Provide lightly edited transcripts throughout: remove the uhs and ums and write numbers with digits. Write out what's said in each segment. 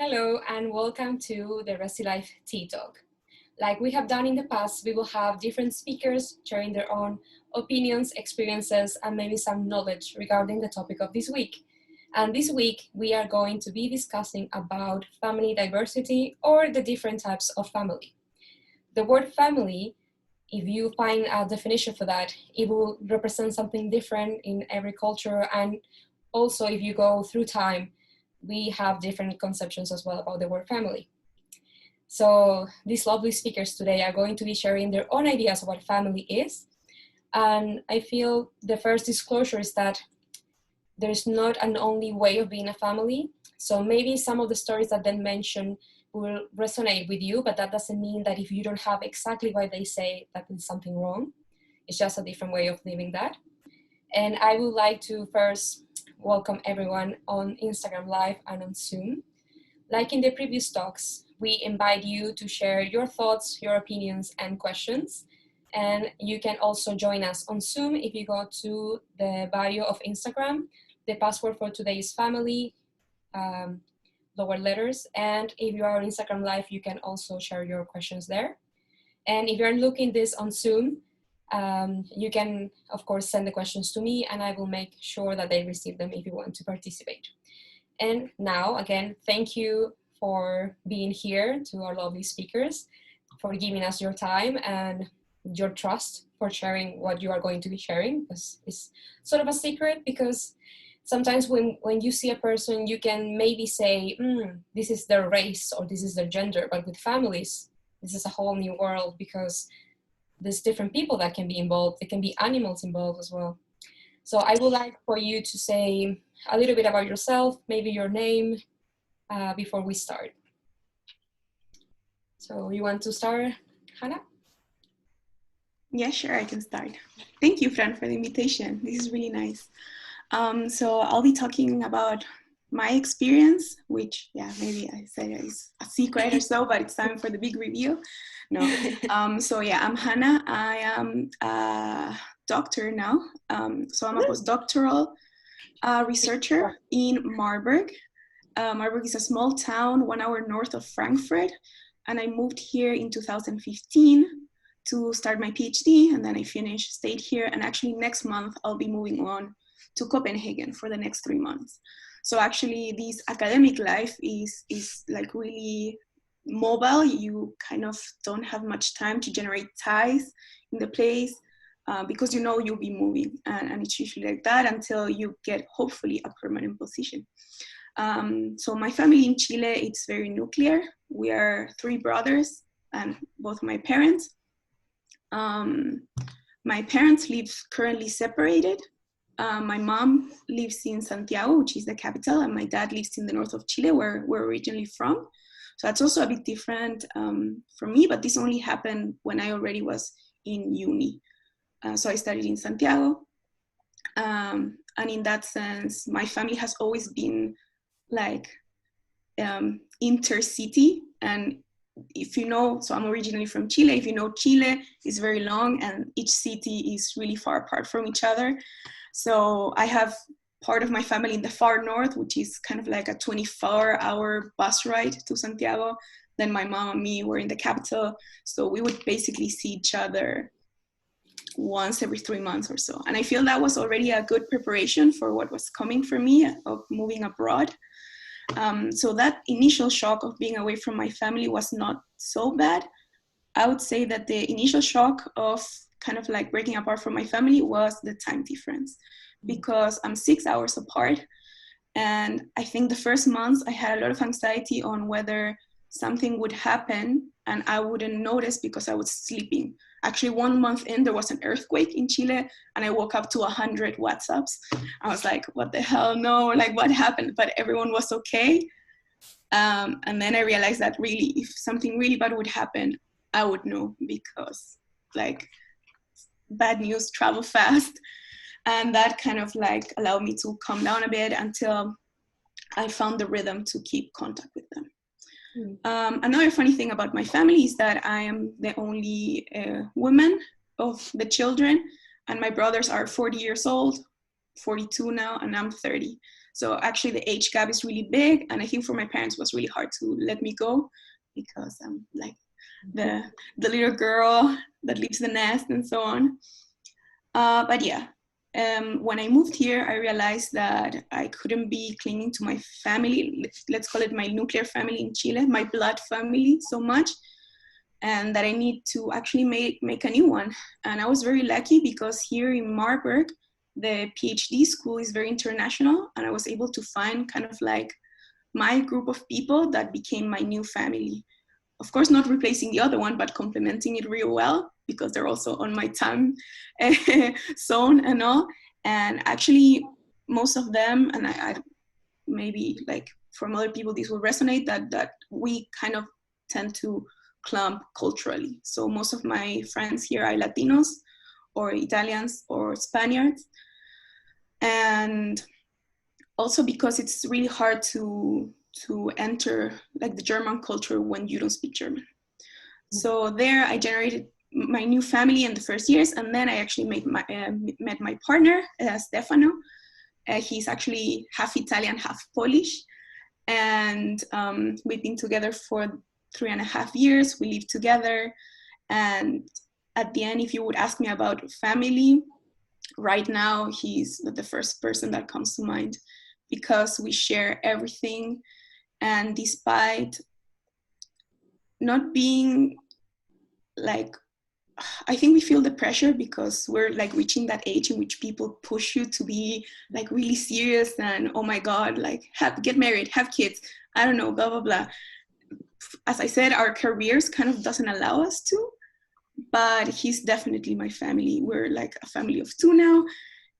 Hello and welcome to the RESILIFE Tea Talk. Like we have done in the past, we will have different speakers sharing their own opinions, experiences, and maybe some knowledge regarding the topic of this week. And this week, we are going to be discussing about family diversity or the different types of family. The word family, if you find a definition for that, it will represent something different in every culture. And also, if you go through time, we have different conceptions as well about the word family. So these lovely speakers today are going to be sharing their own ideas of what family is. And I feel the first disclosure is that there's not an only way of being a family. So maybe some of the stories that they mention will resonate with you, but that doesn't mean that if you don't have exactly what they say, that is something wrong. It's just a different way of living that. And I would like to first welcome everyone on Instagram Live and on Zoom. Like in the previous talks, we invite you to share your thoughts, your opinions, and questions. And you can also join us on Zoom if you go to the bio of Instagram. The password for today is family, lower letters. And if you are on Instagram Live, you can also share your questions there. And if you're looking this on Zoom, you can, of course, send the questions to me and I will make sure that they receive them if you want to participate. And now, again, thank you for being here, to our lovely speakers, for giving us your time and your trust for sharing what you are going to be sharing, because it's sort of a secret, because sometimes when you see a person, you can maybe say, this is their race or this is their gender, but with families, this is a whole new world because there's different people that can be involved. There can be animals involved as well. So I would like for you to say a little bit about yourself, maybe your name, before we start. So you want to start, Hannah? Yeah, sure, I can start. Thank you, Fran, for the invitation. This is really nice. So I'll be talking about my experience, which, yeah, maybe I said is a secret or so, but it's time for the big review. No. So yeah, I'm Hannah. I am a doctor now. So I'm a postdoctoral researcher in Marburg. Marburg is a small town 1 hour north of Frankfurt. And I moved here in 2015 to start my PhD. And then I stayed here. And actually next month, I'll be moving on to Copenhagen for the next 3 months. So actually this academic life is like really mobile. You kind of don't have much time to generate ties in the place because you know you'll be moving, and it's usually like that until you get hopefully a permanent position. So my family in Chile, it's very nuclear. We are 3 brothers and both my parents. My parents live currently separated. My mom lives in Santiago, which is the capital, and my dad lives in the north of Chile, where we're originally from. So that's also a bit different for me, but this only happened when I already was in uni. So I studied in Santiago. And in that sense, my family has always been like intercity. And if you know, so I'm originally from Chile. If you know, Chile is very long and each city is really far apart from each other. So I have part of my family in the far north, which is kind of like a 24-hour bus ride to Santiago. Then my mom and me were in the capital. So we would basically see each other once every 3 months or so. And I feel that was already a good preparation for what was coming for me of moving abroad. So that initial shock of being away from my family was not so bad. I would say that the initial shock of kind of like breaking apart from my family was the time difference, because I'm 6 hours apart. And I think the first months I had a lot of anxiety on whether something would happen and I wouldn't notice because I was sleeping. Actually, 1 month in, there was an earthquake in Chile and I woke up to 100 WhatsApps. I was like, what the hell? No, like what happened? But everyone was okay. And then I realized that really, if something really bad would happen, I would know, because like bad news travel fast. And that kind of like allowed me to calm down a bit until I found the rhythm to keep contact with them. Another funny thing about my family is that I am the only woman of the children, and my brothers are 40 years old, 42 now, and I'm 30. So actually the age gap is really big. And I think for my parents it was really hard to let me go because I'm like the little girl that leaves the nest and so on. But yeah, when I moved here, I realized that I couldn't be clinging to my family, let's call it my nuclear family in Chile, my blood family so much, and that I need to actually make a new one. And I was very lucky because here in Marburg, the PhD school is very international, and I was able to find kind of like my group of people that became my new family. Of course, not replacing the other one, but complementing it real well because they're also on my time zone and all. And actually, most of them, and I maybe like from other people, this will resonate that we kind of tend to clump culturally. So most of my friends here are Latinos or Italians or Spaniards. And also because it's really hard to enter like the German culture when you don't speak German. So there I generated my new family in the first years, and then I actually met my partner, Stefano. He's actually half Italian, half Polish. And we've been together for 3.5 years. We live together. And at the end, if you would ask me about family, right now, he's the first person that comes to mind because we share everything. And despite not being like, I think we feel the pressure because we're like reaching that age in which people push you to be like really serious and, oh my God, like get married, have kids, I don't know, blah, blah, blah. As I said, our careers kind of doesn't allow us to, but he's definitely my family. We're like a family of 2 now,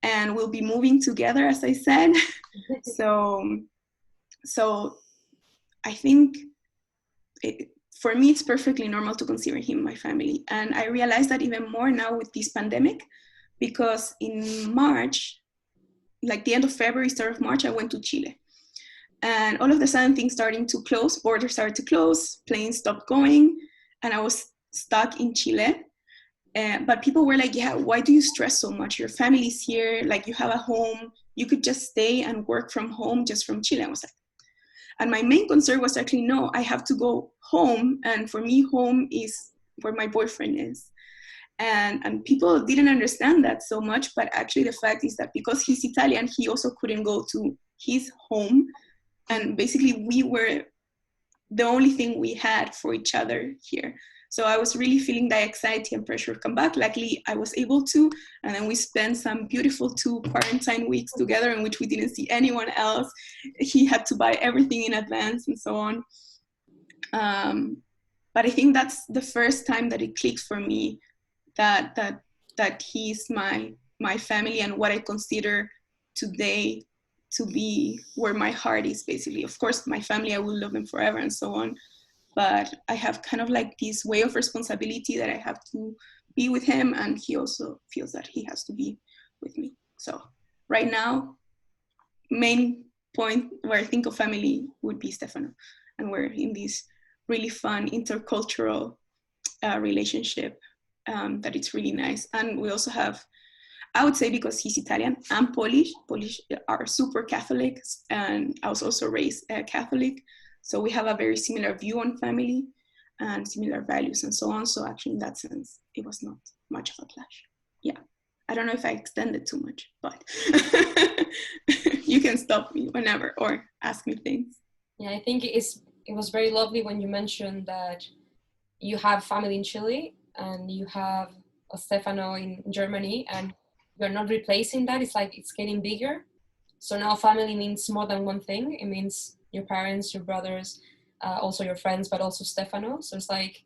and we'll be moving together, as I said. So I think for me, it's perfectly normal to consider him my family. And I realized that even more now with this pandemic, because in March, like the end of February, start of March, I went to Chile. And all of a sudden things starting to close, borders started to close, planes stopped going, and I was stuck in Chile. But people were like, yeah, why do you stress so much? Your family's here, like you have a home, you could just stay and work from home, just from Chile. I was like, and my main concern was actually, no, I have to go home. And for me, home is where my boyfriend is. And people didn't understand that so much. But actually, the fact is that because he's Italian, he also couldn't go to his home. And basically, we were the only thing we had for each other here. So I was really feeling that anxiety and pressure come back. Luckily, I was able to. And then we spent some beautiful 2 quarantine weeks together in which we didn't see anyone else. He had to buy everything in advance and so on. But I think that's the first time that it clicked for me that he's my family and what I consider today to be where my heart is, basically. Of course, my family, I will love them forever and so on. But I have kind of like this way of responsibility that I have to be with him, and he also feels that he has to be with me. So right now, main point where I think of family would be Stefano, and we're in this really fun intercultural relationship that it's really nice. And we also have, I would say, because he's Italian, I'm Polish. Polish are super Catholic, and I was also raised Catholic. So we have a very similar view on family and similar values and so on. So actually, in that sense, it was not much of a clash. Yeah. I don't know if I extended too much, but you can stop me whenever or ask me things. Yeah, I think it was very lovely when you mentioned that you have family in Chile and you have a Stefano in Germany, and you're not replacing that. It's like it's getting bigger. So now family means more than one thing. It means your parents, your brothers, also your friends, but also Stefano. So it's like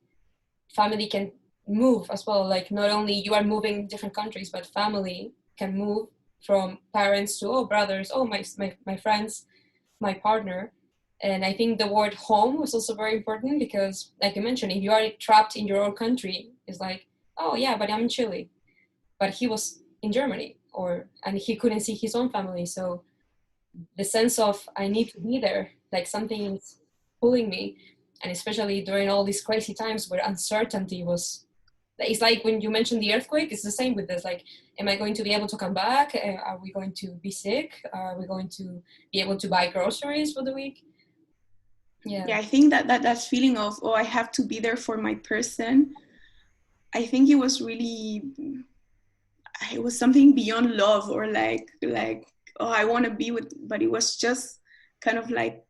family can move as well. Like not only you are moving different countries, but family can move from parents to, oh, brothers, oh, my friends, my partner. And I think the word home was also very important because, like you mentioned, if you are trapped in your own country, it's like, oh yeah, but I'm in Chile. But he was in Germany, and he couldn't see his own family. So the sense of I need to be there, like something is pulling me. And especially during all these crazy times where uncertainty was It's like when you mentioned the earthquake, it's the same with this. Like, am I going to be able to come back? Are we going to be sick? Are we going to be able to buy groceries for the week? Yeah, I think that feeling of, oh, I have to be there for my person, I think it was really, it was something beyond love, or like oh, I want to be with, but it was just kind of like,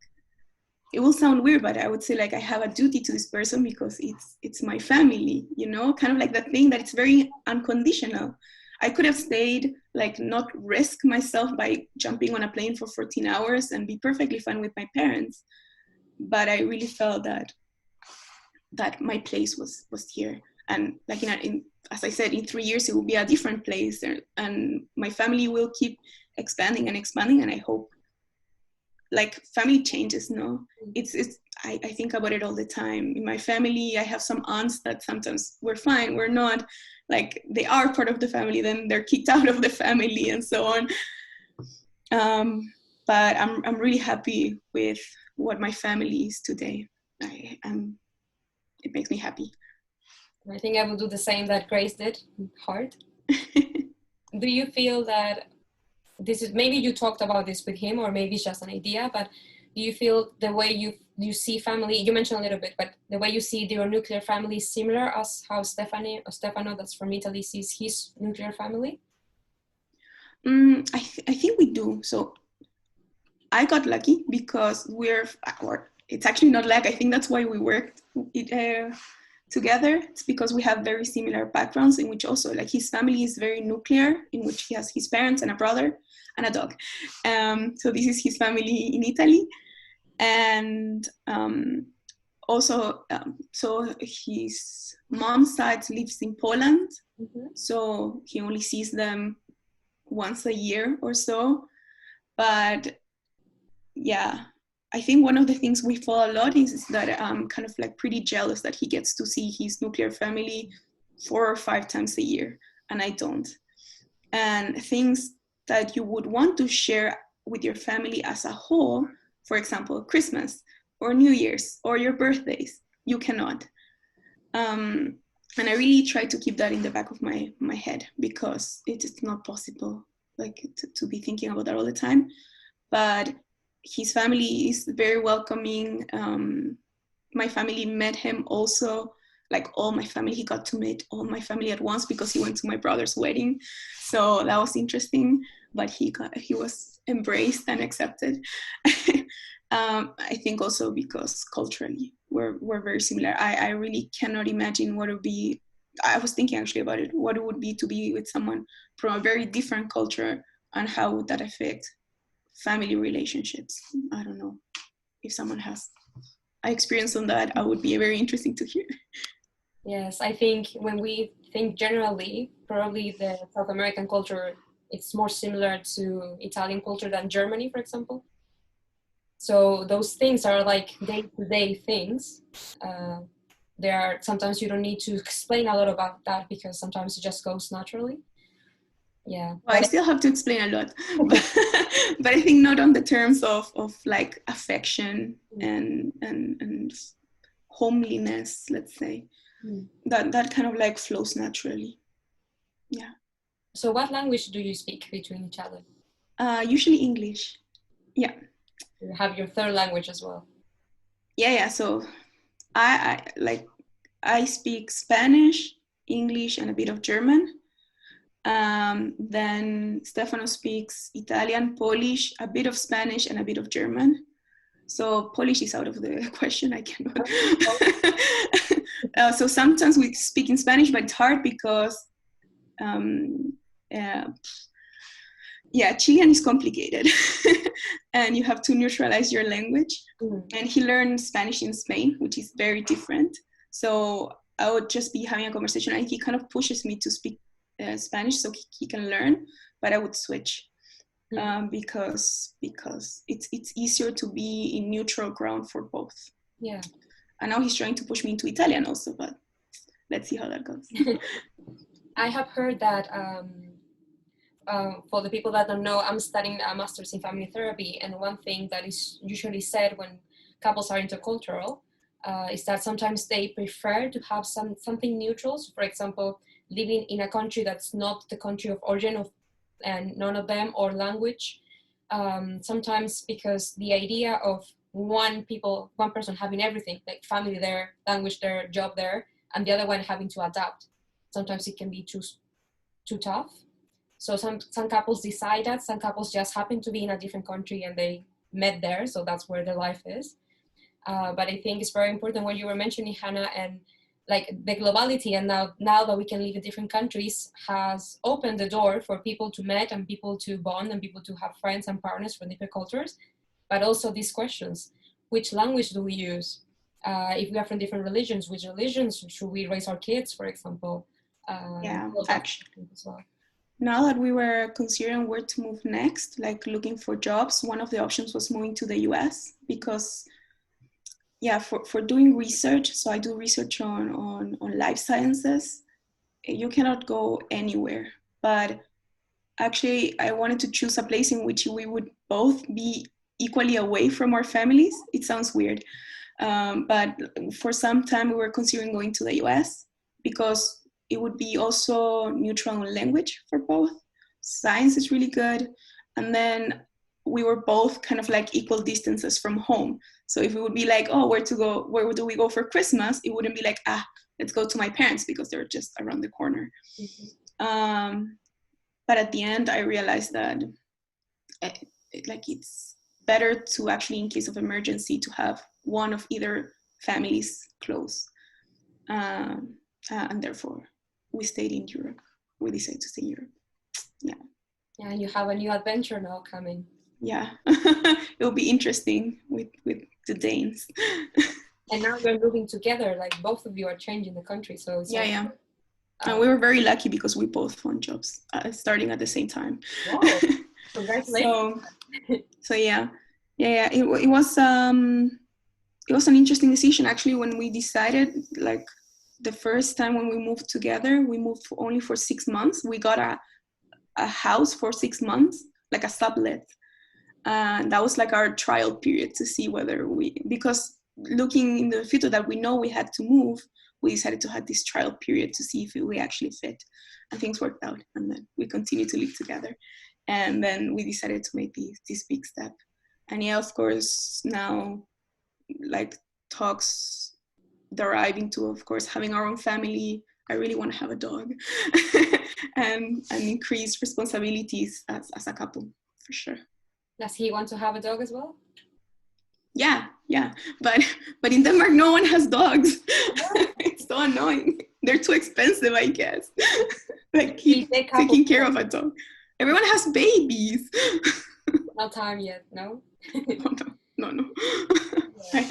it will sound weird, but I would say like I have a duty to this person because it's my family, you know, kind of like that thing that it's very unconditional. I could have stayed, like not risk myself by jumping on a plane for 14 hours and be perfectly fine with my parents. But I really felt that my place was here. And like as I said, in 3 years, it will be a different place, and my family will keep expanding and expanding. And I hope, like, family changes, no? I think about it all the time. In my family, I have some aunts that sometimes we're fine, we're not, like they are part of the family, then they're kicked out of the family and so on. But I'm really happy with what my family is today. It makes me happy. I think I will do the same that Grace did. Hard. Do you feel that this is, maybe you talked about this with him, or maybe it's just an idea, but do you feel the way you see family, you mentioned a little bit, but the way you see your nuclear family is similar as how Stefano, that's from Italy, sees his nuclear family? I think we do. So I got lucky because it's actually not luck. I think that's why we worked together. It's because we have very similar backgrounds, in which also, like, his family is very nuclear, in which he has his parents and a brother and a dog. So this is his family in Italy. And also, so his mom's side lives in Poland. Mm-hmm. So he only sees them once a year or so. But yeah, I think one of the things we fall a lot is that I'm kind of like pretty jealous that he gets to see his nuclear family 4 or 5 times a year, and I don't. And things that you would want to share with your family as a whole, for example, Christmas or New Year's or your birthdays, you cannot. And I really try to keep that in the back of my head, because it is not possible, like, to be thinking about that all the time. But his family is very welcoming. My family met him also, like all my family. He got to meet all my family at once because he went to my brother's wedding. So that was interesting, but he was embraced and accepted. I think also because culturally we're very similar. I really cannot imagine what it would be. I was thinking actually about it, what it would be to be with someone from a very different culture, and how would that affect family relationships. I don't know if someone has experience on that. I would be very interesting to hear. Yes, I think when we think generally, probably the South American culture, it's more similar to Italian culture than Germany, for example. So those things are like day-to-day things. There are sometimes you don't need to explain a lot about that, because sometimes it just goes naturally. Yeah. Well, I still have to explain a lot, but I think not on the terms of like affection and homeliness, let's say. That kind of like flows naturally. Yeah. So what language do you speak between each other? Usually English. Yeah. You have your third language as well. Yeah. So I speak Spanish, English, and a bit of German. Then Stefano speaks Italian, Polish, a bit of Spanish, and a bit of German. So Polish is out of the question. I cannot. So sometimes we speak in Spanish, but it's hard because, Chilean is complicated, and you have to neutralize your language. And he learned Spanish in Spain, which is very different. So I would just be having a conversation, and he kind of pushes me to speak Spanish so he can learn, but I would switch because it's easier to be in neutral ground for both. Yeah. And now he's trying to push me into Italian also, but let's see how that goes. I have heard that for the people that don't know, I'm studying a master's in family therapy, and one thing that is usually said when couples are intercultural, is that sometimes they prefer to have something neutral. So for example, living in a country that's not the country of origin of and none of them, or language. Sometimes because the idea of one person having everything, like family there, language there, job there, and the other one having to adapt. Sometimes it can be too tough. So some couples decide that, some couples just happen to be in a different country and they met there, so that's where their life is. But I think it's very important what you were mentioning, Hannah, and like the globality, and now that we can live in different countries has opened the door for people to meet and people to bond and people to have friends and partners from different cultures. But also these questions: which language do we use? If we are from different religions, which religions should we raise our kids, for example? Yeah, actually, as well. now that we were considering where to move next, like looking for jobs, one of the options was moving to the US because, yeah, for doing research, so I do research on life sciences, you cannot go anywhere. But actually, I wanted to choose a place in which we would both be equally away from our families. It sounds weird, but for some time we were considering going to the US because it would be also neutral in language for both. Science is really good. And then we were both kind of like equal distances from home. So if we would be like, oh, where do we go for Christmas? It wouldn't be like, let's go to my parents because they're just around the corner. Mm-hmm. But at the end, I realized that it's better to actually, in case of emergency, to have one of either families close. And therefore, we stayed in Europe. We decided to stay in Europe. Yeah. Yeah, and you have a new adventure now coming. Yeah, it'll be interesting with the Danes. And now you're moving together, like both of you are changing the country. So it's yeah. And we were very lucky because we both found jobs starting at the same time. Wow, congratulations. So yeah. It was an interesting decision actually when we decided, like the first time when we moved together, we moved only for 6 months. We got a house for 6 months, like a sublet. And that was like our trial period to see whether because looking in the future that we know we had to move, we decided to have this trial period to see if we actually fit. And things worked out. And then we continued to live together. And then we decided to make this big step. And yeah, of course, now like talks derive into, of course, having our own family. I really want to have a dog and increase responsibilities as a couple, for sure. Does he want to have a dog as well? Yeah. But in Denmark, no one has dogs. It's so annoying. They're too expensive, I guess. Like taking care of a dog. Everyone has babies. Not time yet, no? No. Yeah.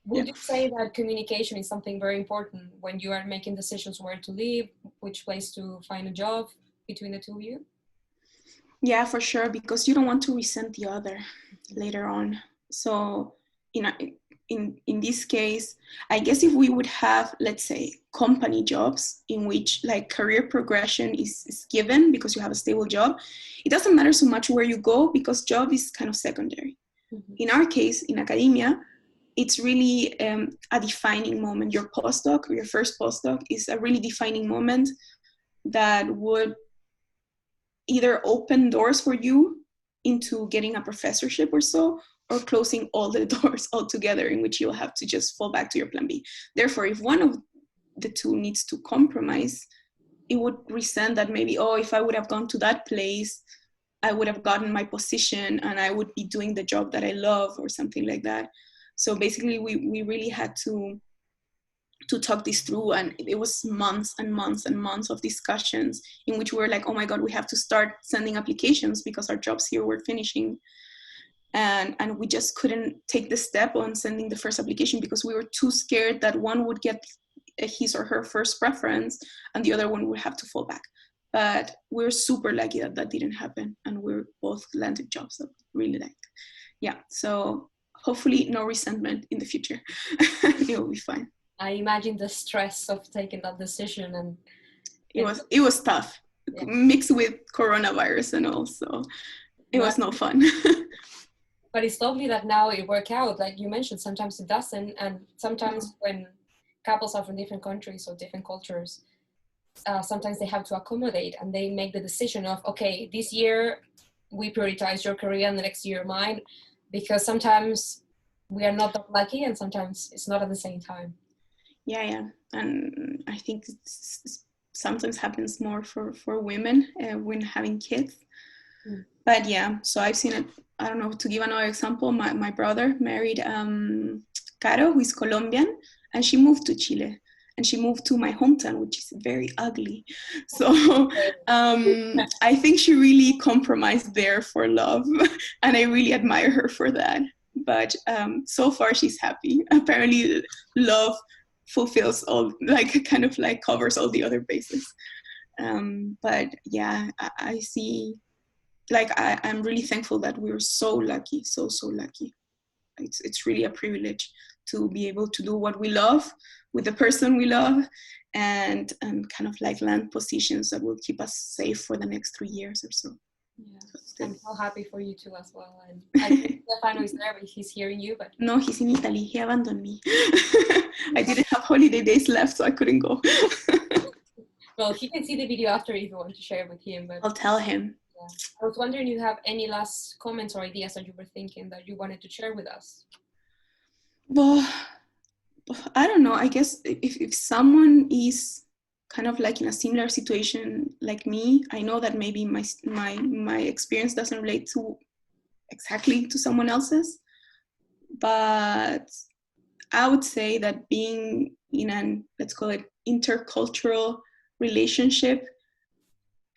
Would you say that communication is something very important when you are making decisions where to live, which place to find a job between the two of you? Yeah, for sure, because you don't want to resent the other later on. So in this case, I guess if we would have, let's say, company jobs in which like career progression is given because you have a stable job, it doesn't matter so much where you go because job is kind of secondary. Mm-hmm. In our case, in academia, it's really a defining moment. Your postdoc or your first postdoc is a really defining moment that would either open doors for you into getting a professorship or so, or closing all the doors altogether in which you'll have to just fall back to your plan B. Therefore, if one of the two needs to compromise, it would resent that maybe, if I would have gone to that place, I would have gotten my position and I would be doing the job that I love or something like that. So basically, we really had to talk this through, and it was months and months and months of discussions in which we were like, oh my God, we have to start sending applications because our jobs here were finishing. And we just couldn't take the step on sending the first application because we were too scared that one would get his or her first preference and the other one would have to fall back. But we're super lucky that didn't happen, and we're both landed jobs that we really liked. Yeah, so hopefully no resentment in the future. It will be fine. I imagine the stress of taking that decision, and it was tough, mixed with coronavirus and all, so it was no fun. But it's lovely that now it worked out. Like you mentioned, sometimes it doesn't. And sometimes when couples are from different countries or different cultures, sometimes they have to accommodate and they make the decision of, okay, this year we prioritize your career and the next year mine, because sometimes we are not that lucky and sometimes it's not at the same time. Yeah. And I think it's sometimes happens more for women when having kids. But yeah, so I've seen it. I don't know, to give another example, my brother married Caro, who is Colombian, and she moved to Chile. And she moved to my hometown, which is very ugly. So I think she really compromised there for love. And I really admire her for that. But so far she's happy. Apparently love fulfills all, like kind of like covers all the other bases. But yeah, I see, like I'm really thankful that we were so lucky, so lucky. It's really a privilege to be able to do what we love with the person we love, and kind of like land positions that will keep us safe for the next 3 years or so. Yeah, I'm so happy for you too as well. And I think Stefano is there, but he's hearing you. But no, he's in Italy. He abandoned me. I didn't have holiday days left, so I couldn't go. Well, he can see the video after if you want to share it with him. But I'll tell him. Yeah. I was wondering if you have any last comments or ideas that you were thinking that you wanted to share with us. Well, I don't know. I guess if someone is kind of like in a similar situation like me, I know that maybe my experience doesn't relate to exactly to someone else's, but I would say that being in an, let's call it, intercultural relationship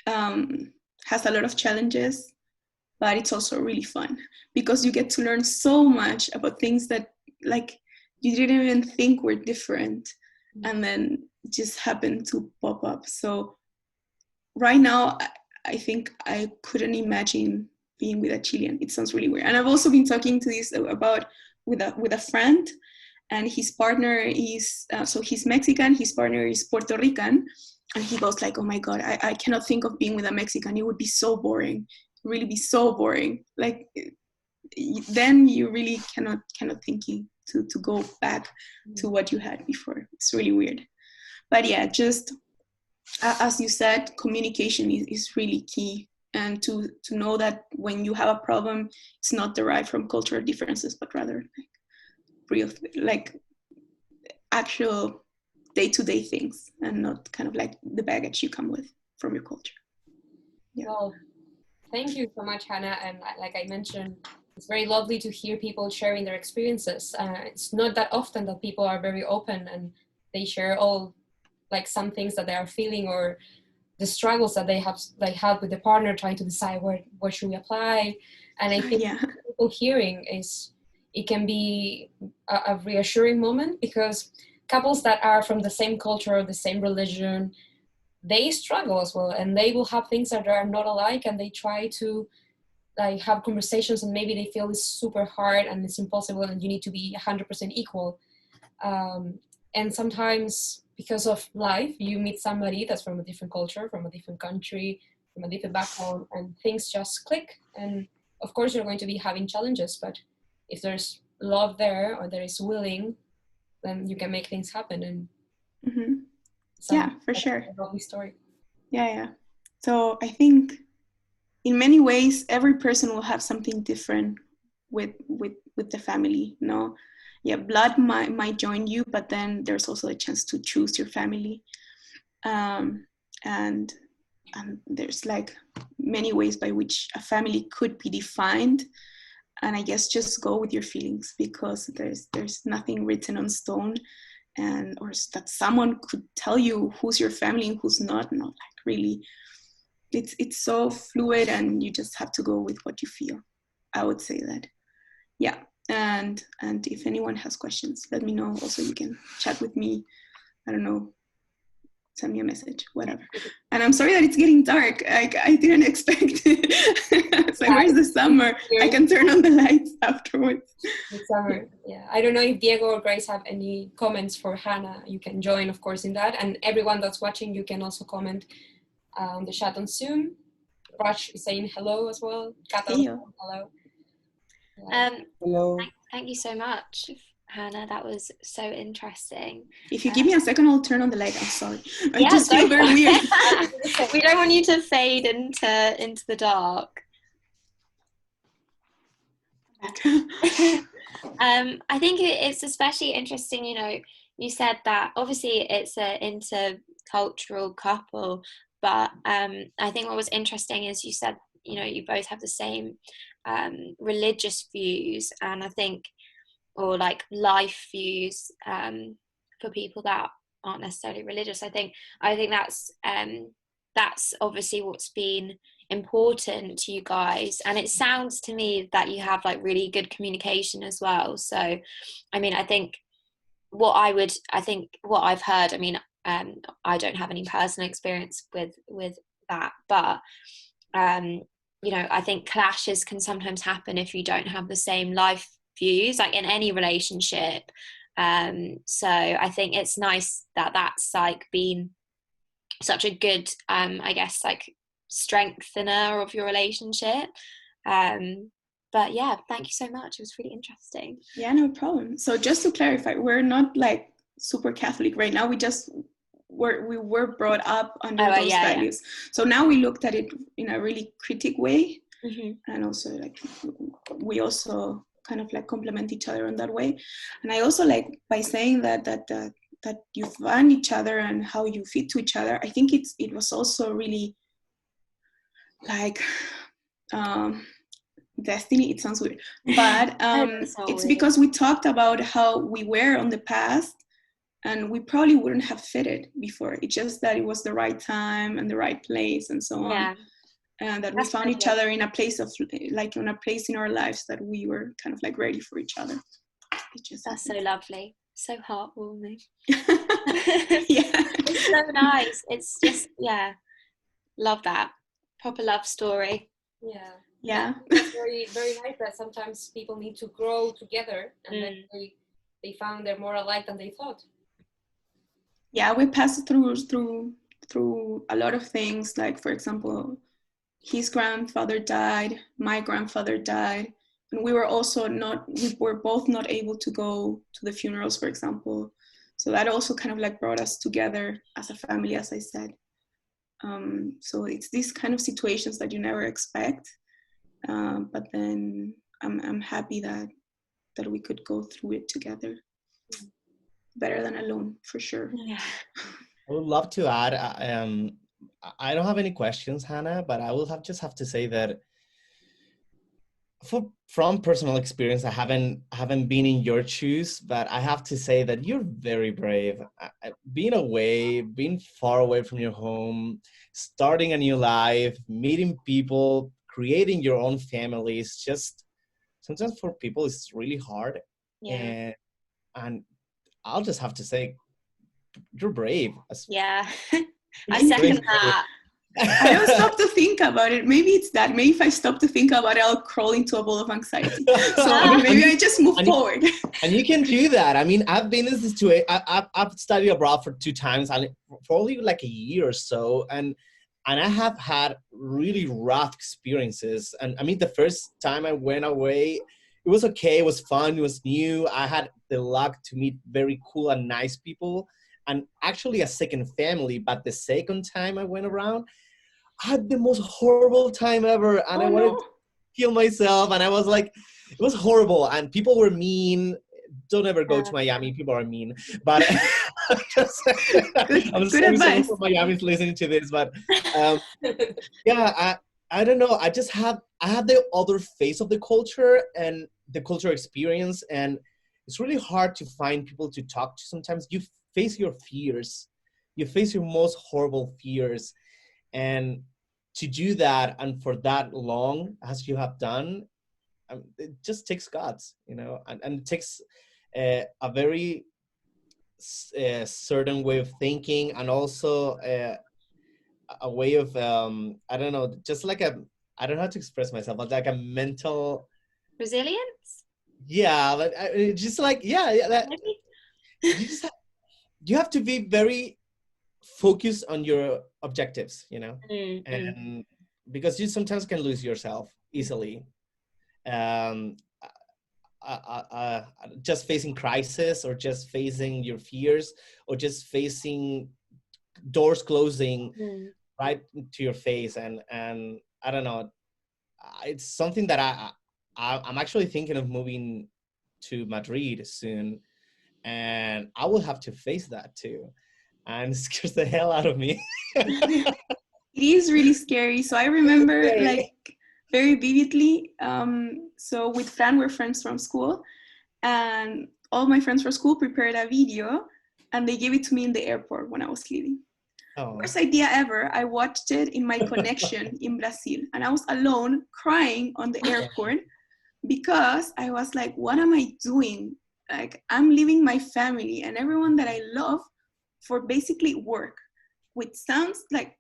has a lot of challenges, but it's also really fun because you get to learn so much about things that like you didn't even think were different, and then just happen to pop up. So right now, I think I couldn't imagine being with a Chilean. It sounds really weird. And I've also been talking to this about with a friend, and his partner is, so he's Mexican, his partner is Puerto Rican, and he goes like, oh my God, I cannot think of being with a Mexican. It would be so boring, really be so boring. Like, then you really cannot thinking to go back to what you had before. It's really weird. But yeah, just as you said, communication is really key. And to know that when you have a problem, it's not derived from cultural differences, but rather like real, like actual day-to-day things, and not kind of like the baggage you come with from your culture. Yeah. Well, thank you so much, Hannah. And like I mentioned, it's very lovely to hear people sharing their experiences. It's not that often that people are very open and they share all like some things that they are feeling or the struggles that they had with the partner trying to decide where should we apply. And I think people hearing it can be a reassuring moment, because couples that are from the same culture or the same religion, they struggle as well, and they will have things that are not alike, and they try to like have conversations, and maybe they feel it's super hard and it's impossible and you need to be 100% equal. And sometimes because of life, you meet somebody that's from a different culture, from a different country, from a different background, and things just click. And of course you're going to be having challenges, but if there's love there or there is willing, then you can make things happen. And yeah, for sure. A lovely story. Yeah. So I think in many ways, every person will have something different with the family, no? Yeah, blood might join you, but then there's also a chance to choose your family. And there's like many ways by which a family could be defined. And I guess just go with your feelings, because there's nothing written on stone, and or that someone could tell you who's your family and who's not. No, like really, it's so fluid, and you just have to go with what you feel. I would say that. Yeah. And if anyone has questions, let me know. Also, you can chat with me. I don't know, send me a message, whatever. And I'm sorry that it's getting dark. I didn't expect it. It's like, where's the summer? I can turn on the lights afterwards. The summer, yeah. I don't know if Diego or Grace have any comments for Hannah. You can join, of course, in that. And everyone that's watching, you can also comment on the chat on Zoom. Raj is saying hello as well. Kata, hello. Hello. Thank you so much, Hannah. That was so interesting. If you give me a second, I'll turn on the light. I'm sorry. I Yeah, just feel very weird. We don't want you to fade into the dark. I think it's especially interesting, you said that obviously it's an intercultural couple, but I think what was interesting is you said, you both have the same religious views, and I think, or like life views, for people that aren't necessarily religious. I think that's obviously what's been important to you guys, and it sounds to me that you have like really good communication as well. So I mean, I think what I've heard, I mean, I don't have any personal experience with that, but I think clashes can sometimes happen if you don't have the same life views, like in any relationship. So I think it's nice that that's like been such a good I guess like strengthener of your relationship. But yeah, thank you so much. It was really interesting. Yeah, no problem. So just to clarify, we're not like super Catholic right now. We were brought up under those values. Yeah. So now we looked at it in a really critic way, and also like we also kind of like complement each other in that way. And I also like by saying that you find each other and how you fit to each other. I think it was also really like destiny. It sounds weird, but it's because we talked about how we were on the past, and we probably wouldn't have fitted before. It's just that it was the right time and the right place and so on. And that we found each other in a place in our lives that we were kind of like ready for each other. That's so lovely. So heartwarming. Yeah. It's so nice. It's just, love that. Proper love story. Yeah. Yeah. It's very, very nice that sometimes people need to grow together, and then they found they're more alike than they thought. Yeah, we passed through a lot of things. Like, for example, his grandfather died, my grandfather died, and we were both not able to go to the funerals, for example. So that also kind of like brought us together as a family, as I said. So it's these kind of situations that you never expect. But then I'm happy that we could go through it together. Better than alone, for sure. Yeah. I would love to add, I don't have any questions, Hannah, but I will just have to say that from personal experience, I haven't been in your shoes, but I have to say that you're very brave. Being away, being far away from your home, starting a new life, meeting people, creating your own family is just, sometimes for people it's really hard. Yeah. And I'll just have to say, you're brave. Yeah. I second that. I don't stop to think about it. Maybe it's that. Maybe if I stop to think about it, I'll crawl into a ball of anxiety. So maybe I just move forward. And you can do that. I mean, I've been in this situation. I've studied abroad for 2 times, and for only like a year or so. And I have had really rough experiences. And I mean, the first time I went away, it was okay. It was fun. It was new. I had the luck to meet very cool and nice people, and actually a second family. But the second time I went around, I had the most horrible time ever, and I wanted to kill myself. And I was like, it was horrible, and people were mean. Don't ever go to Miami. People are mean. But I'm sorry someone from Miami is listening to this, but I don't know. I have the other face of the culture and the cultural experience, and it's really hard to find people to talk to. Sometimes you face your fears, you face your most horrible fears, and to do that and for that long as you have done, it just takes guts, and it takes a very certain way of thinking, and also a way of I don't know, just like I don't know how to express myself, but like a mental resilience. Yeah, but just like that, you have to be very focused on your objectives, and because you sometimes can lose yourself easily. just facing crisis, or just facing your fears, or just facing doors closing right to your face. And I don't know, it's something that I'm actually thinking of moving to Madrid soon, and I will have to face that too, and it scares the hell out of me. It is really scary. So I remember like very vividly. So with Fran, we're friends from school, and all my friends from school prepared a video, and they gave it to me in the airport when I was leaving. Oh. Worst idea ever. I watched it in my connection in Brazil, and I was alone crying on the airport because I was like, what am I doing? Like, I'm leaving my family and everyone that I love for basically work, which sounds like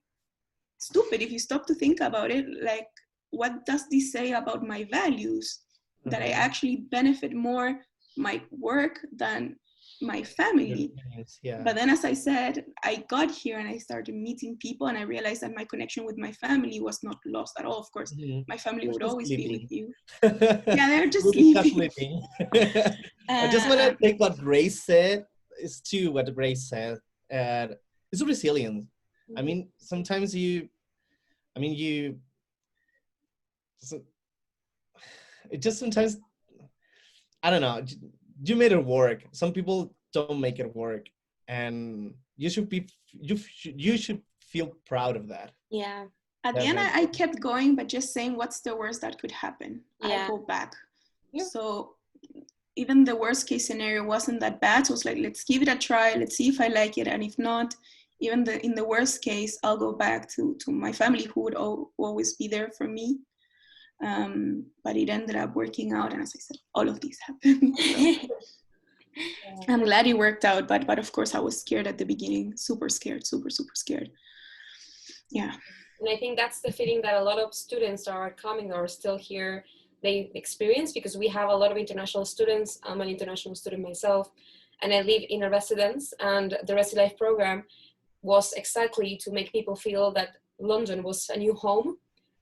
stupid if you stop to think about it. Like, what does this say about my values? That I actually benefit more my work than my family. Yeah. But then, as I said, I got here and I started meeting people, and I realized that my connection with my family was not lost at all. Of course, my family would always be with you. Yeah, they're just sleeping. I just want to take what Grace said. It's to what Grace said. It's resilience. I mean, sometimes it just sometimes, I don't know, you made it work. Some people don't make it work, and you should feel proud of that. Yeah. At the end, I kept going, but just saying, what's the worst that could happen? Yeah. I go back. Yeah. So even the worst case scenario wasn't that bad. So it's like, let's give it a try. Let's see if I like it. And if not, even in the worst case, I'll go back to my family, who would always be there for me. But it ended up working out. And as I said, all of these happened. So. I'm glad it worked out, but of course I was scared at the beginning, super scared, super scared. Yeah. And I think that's the feeling that a lot of students are coming or still here, they experience, because we have a lot of international students. I'm an international student myself, and I live in a residence, and the RESILIFE program was exactly to make people feel that London was a new home,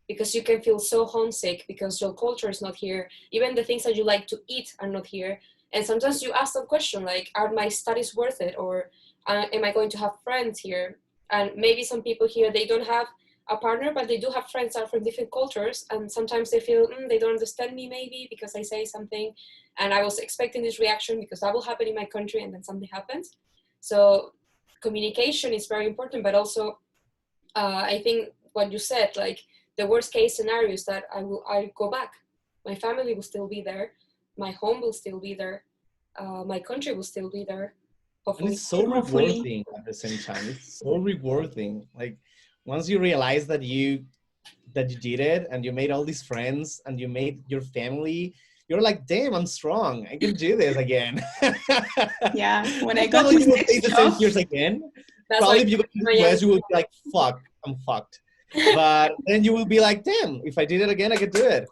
because you can feel so homesick because your culture is not here. Even the things that you like to eat are not here. And sometimes you ask that question, like, are my studies worth it? Or am I going to have friends here? And maybe some people here, they don't have a partner, but they do have friends that are from different cultures. And sometimes they feel, they don't understand me maybe because I say something. And I was expecting this reaction because that will happen in my country, and then something happens. So communication is very important, but also I think what you said, like the worst case scenario is that I go back. My family will still be there. My home will still be there. My country will still be there. Hopefully. And it's so rewarding at the same time. It's so rewarding. Like once you realize that you did it, and you made all these friends, and you made your family, you're like, damn, I'm strong. I can do this again. Yeah. When I got this next the same years again. That's probably like, if you go to the US, you will be like, fuck, I'm fucked. But then you will be like, damn, if I did it again, I could do it.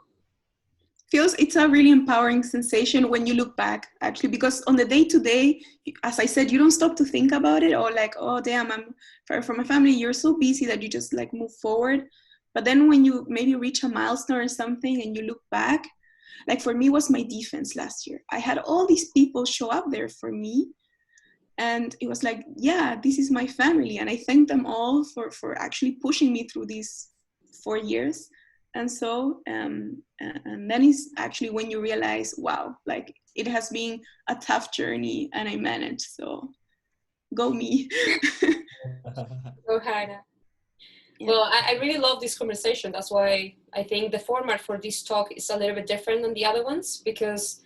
It's a really empowering sensation when you look back, actually, because on the day-to-day, as I said, you don't stop to think about it, or like, oh damn, I'm far from my family. You're so busy that you just like move forward. But then when you maybe reach a milestone or something and you look back, like for me, it was my defense last year. I had all these people show up there for me, and it was like, yeah, this is my family. And I thank them all for actually pushing me through these 4 years. And so, and then it's actually when you realize, wow, like it has been a tough journey and I managed. So go me. Go Hannah. Yeah. Well, I really love this conversation. That's why I think the format for this talk is a little bit different than the other ones, because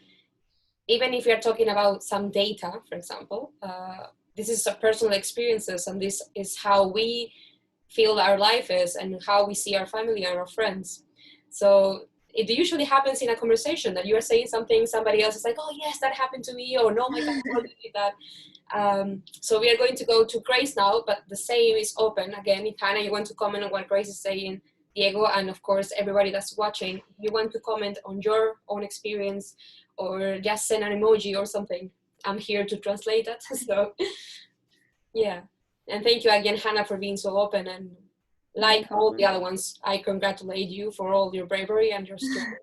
even if you're talking about some data, for example, this is personal experiences, and this is how we feel our life is and how we see our family and our friends. So it usually happens in a conversation that you are saying something, somebody else is like, oh yes, that happened to me, or no, my God, how did you do that? So we are going to go to Grace now, but the same is open. Again, if Hannah, you want to comment on what Grace is saying, Diego, and of course, everybody that's watching, you want to comment on your own experience, or just send an emoji or something. I'm here to translate that. So yeah. And thank you again, Hannah, for being so open. And like all the other ones, I congratulate you for all your bravery and your story.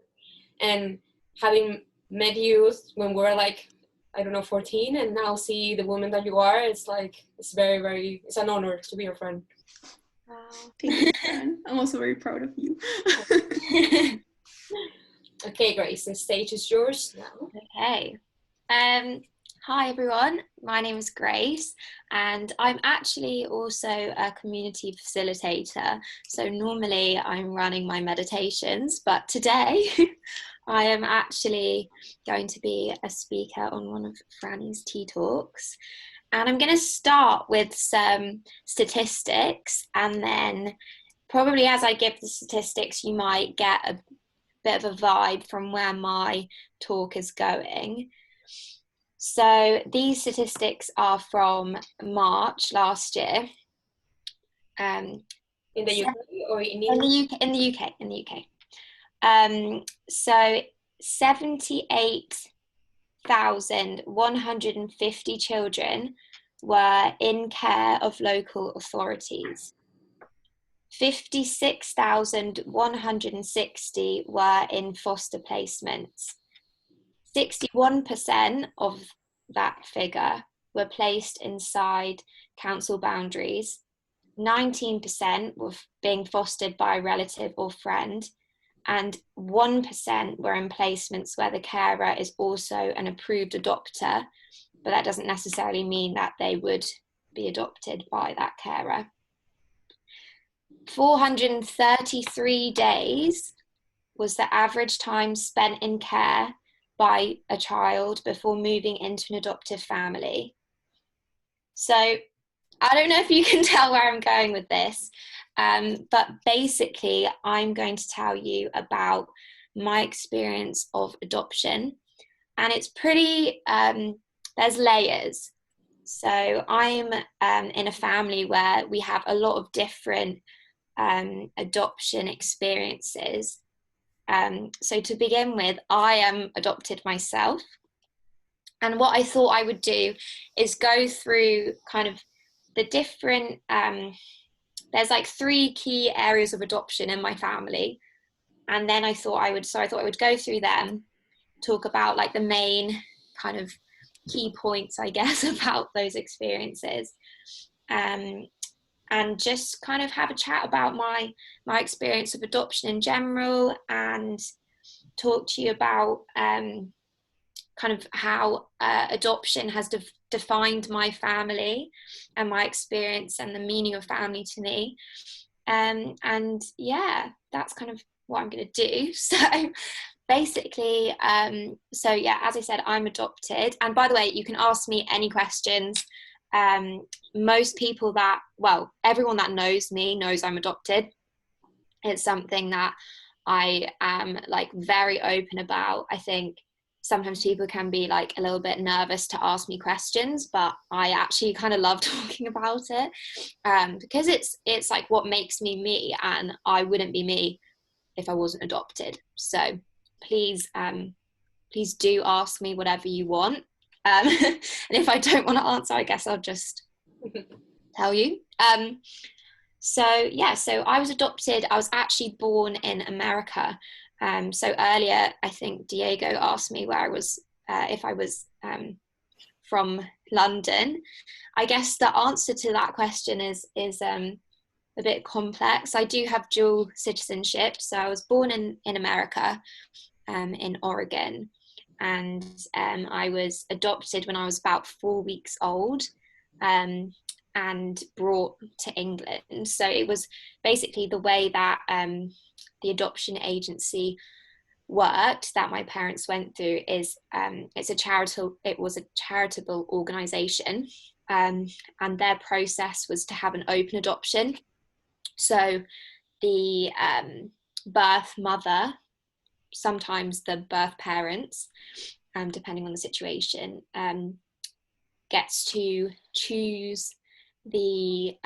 And having met you when we were like, I don't know, 14, and now see the woman that you are, it's like, it's very, very, it's an honor to be your friend. Wow. Thank you, Fran. I'm also very proud of you. Okay, Grace, the stage is yours now. Okay. Hi everyone, my name is Grace and I'm actually also a community facilitator. So normally I'm running my meditations, but today I am actually going to be a speaker on one of Franny's tea talks. And I'm going to start with some statistics, and then probably as I give the statistics you might get a bit of a vibe from where my talk is going. So these statistics are from March last year. In the UK or in England? In the UK. So 78,150 children were in care of local authorities. 56,160 were in foster placements. 61% of that figure were placed inside council boundaries. 19% were being fostered by a relative or friend, and 1% were in placements where the carer is also an approved adopter, but that doesn't necessarily mean that they would be adopted by that carer. 433 days was the average time spent in care by a child before moving into an adoptive family. So I don't know if you can tell where I'm going with this, but basically I'm going to tell you about my experience of adoption, and it's pretty, there's layers. So I'm in a family where we have a lot of different adoption experiences. So to begin with, I am adopted myself, and what I thought I would do is go through kind of the different, there's like 3 key areas of adoption in my family, and then I thought I would go through them, talk about like the main kind of key points, I guess, about those experiences, and just kind of have a chat about my experience of adoption in general, and talk to you about kind of how adoption has defined my family and my experience and the meaning of family to me. And yeah, that's kind of what I'm going to do. So basically, so yeah, as I said, I'm adopted. And by the way, you can ask me any questions. Most people that, well, everyone that knows me knows I'm adopted. It's something that I am like very open about. I think sometimes people can be like a little bit nervous to ask me questions, but I actually kind of love talking about it, because it's like what makes me me, and I wouldn't be me if I wasn't adopted. So please do ask me whatever you want, and if I don't want to answer, I guess I'll just tell you. So yeah, so I was adopted. I was actually born in America. So earlier, I think Diego asked me where I was, if I was from London. I guess the answer to that question is a bit complex. I do have dual citizenship. So I was born in America, in Oregon, and I was adopted when I was about 4 weeks old, and brought to England. So it was basically the way that the adoption agency worked, that my parents went through, is it was a charitable organisation, and their process was to have an open adoption. So the birth mother, sometimes the birth parents, depending on the situation, gets to choose the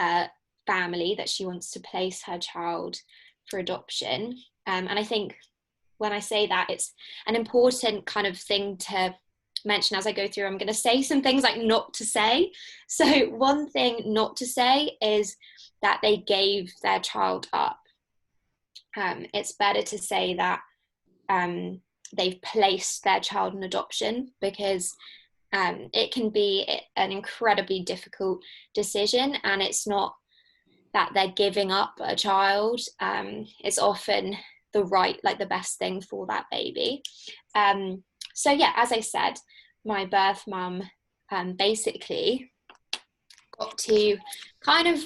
family that she wants to place her child for adoption. And I think when I say that, it's an important kind of thing to mention as I go through. I'm going to say some things like not to say. So one thing not to say is that they gave their child up. It's better to say that they've placed their child in adoption, because it can be an incredibly difficult decision, and it's not that they're giving up a child. It's often the best thing for that baby. So yeah, as I said, my birth mum basically got to kind of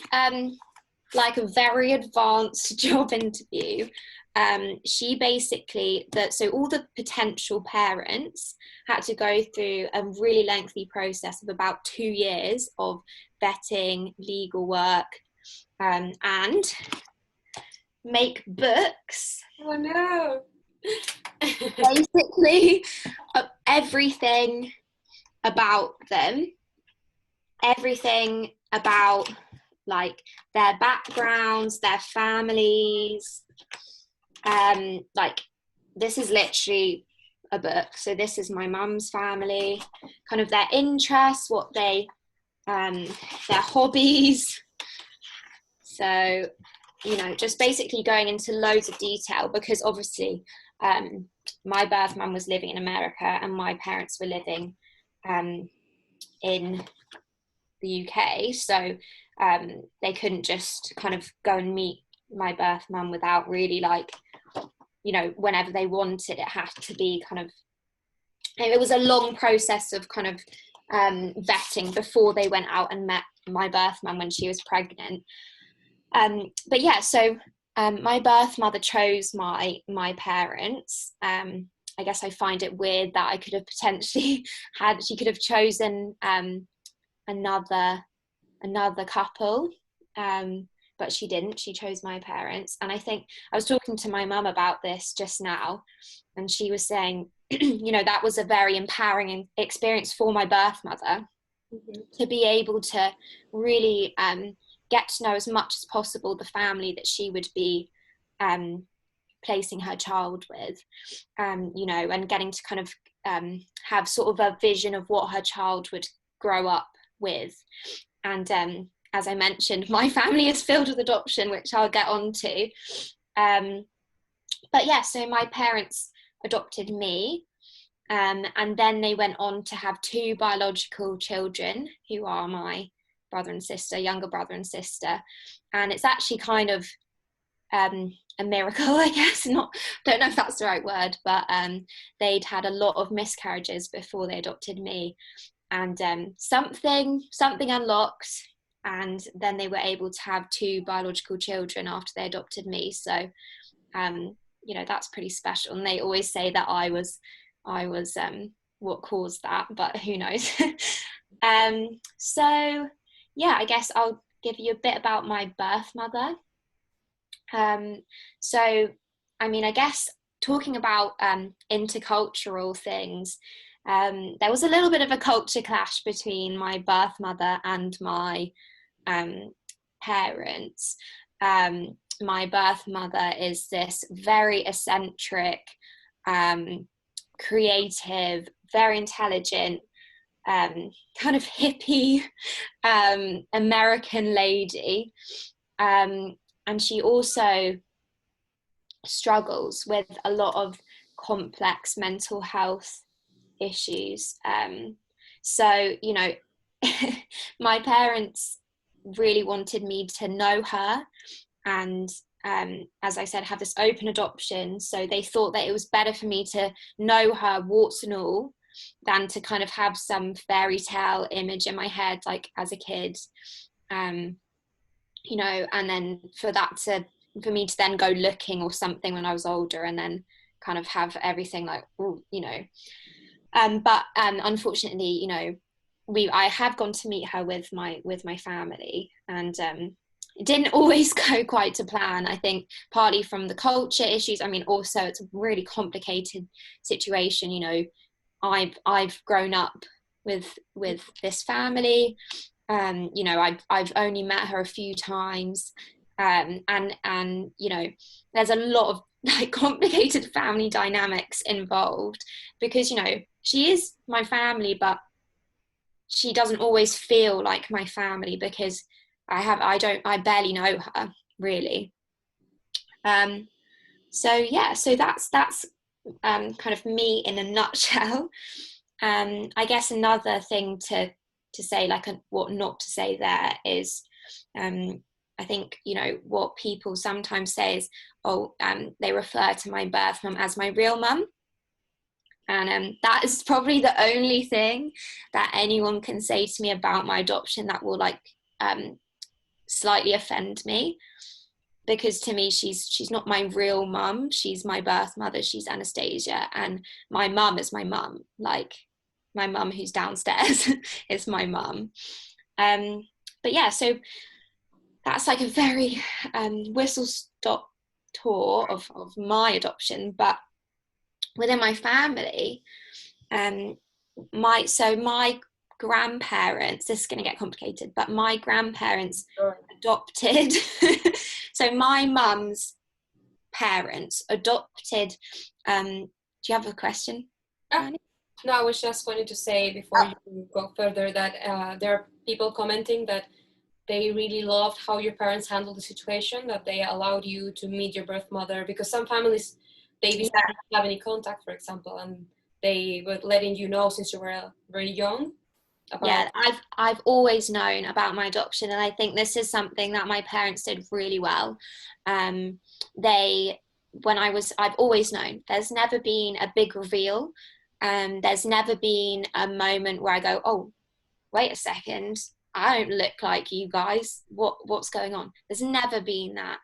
like a very advanced job interview. She basically, so all the potential parents had to go through a really lengthy process of about 2 years of vetting, legal work, and make books. Oh no. Basically, everything about them, everything about like their backgrounds, their families. Like, this is literally a book. So this is my mum's family, kind of their interests, what they, their hobbies. So, you know, just basically going into loads of detail, because obviously my birth mum was living in America and my parents were living in the UK. So they couldn't just kind of go and meet my birth mum without really, like, you know, whenever they wanted. It had to be kind of, it was a long process of kind of vetting before they went out and met my birth mum when she was pregnant. But yeah, so my birth mother chose my parents. I guess I find it weird that I could have potentially she could have chosen another couple, but she didn't. She chose my parents. And I think I was talking to my mum about this just now, and she was saying, you know, that was a very empowering experience for my birth mother, to be able to really get to know as much as possible the family that she would be placing her child with, you know, and getting to kind of have sort of a vision of what her child would grow up with. And as I mentioned, my family is filled with adoption, which I'll get on to. But yeah, so my parents adopted me, and then they went on to have 2 biological children, who are my brother and sister, younger brother and sister. And it's actually kind of a miracle, I guess. Don't know if that's the right word, but they'd had a lot of miscarriages before they adopted me, and something unlocked, and then they were able to have 2 biological children after they adopted me. So you know, that's pretty special. And they always say that I was what caused that, but who knows. So yeah, I guess I'll give you a bit about my birth mother. So, I mean, I guess talking about intercultural things, there was a little bit of a culture clash between my birth mother and my parents. My birth mother is this very eccentric, creative, very intelligent, kind of hippie American lady, and she also struggles with a lot of complex mental health issues. So, you know, my parents really wanted me to know her, and as I said, have this open adoption. So they thought that it was better for me to know her, warts and all, than to kind of have some fairy tale image in my head, like as a kid, you know, and then for me to then go looking or something when I was older, and then kind of have everything like, ooh, you know. But unfortunately, you know, I have gone to meet her with my family, and it didn't always go quite to plan. I think partly from the culture issues. I mean, also it's a really complicated situation. You know, I've grown up with this family. You know, I've only met her a few times, and you know, there's a lot of like complicated family dynamics involved, because, you know, she is my family, but she doesn't always feel like my family, because I barely know her really. So yeah, so that's kind of me in a nutshell. I guess another thing to say, like what not to say there is, I think, you know, what people sometimes say is, oh, they refer to my birth mum as my real mum. And that is probably the only thing that anyone can say to me about my adoption that will like slightly offend me, because to me she's not my real mum, she's my birth mother, she's Anastasia, and my mum is my mum, like my mum who's downstairs is my mum. But yeah, so that's like a very whistle stop tour of my adoption. But within my family, my grandparents, this is going to get complicated, but my grandparents adopted so my mum's parents adopted, do you have a question? No, I was just wanting to say before you go further that there are people commenting that they really loved how your parents handled the situation, that they allowed you to meet your birth mother, because some families, babies don't have any contact, for example, and they were letting you know since you were very young. Yeah, I've always known about my adoption, and I think this is something that my parents did really well. I've always known. There's never been a big reveal. There's never been a moment where I go, oh, wait a second, I don't look like you guys. What's going on? There's never been that.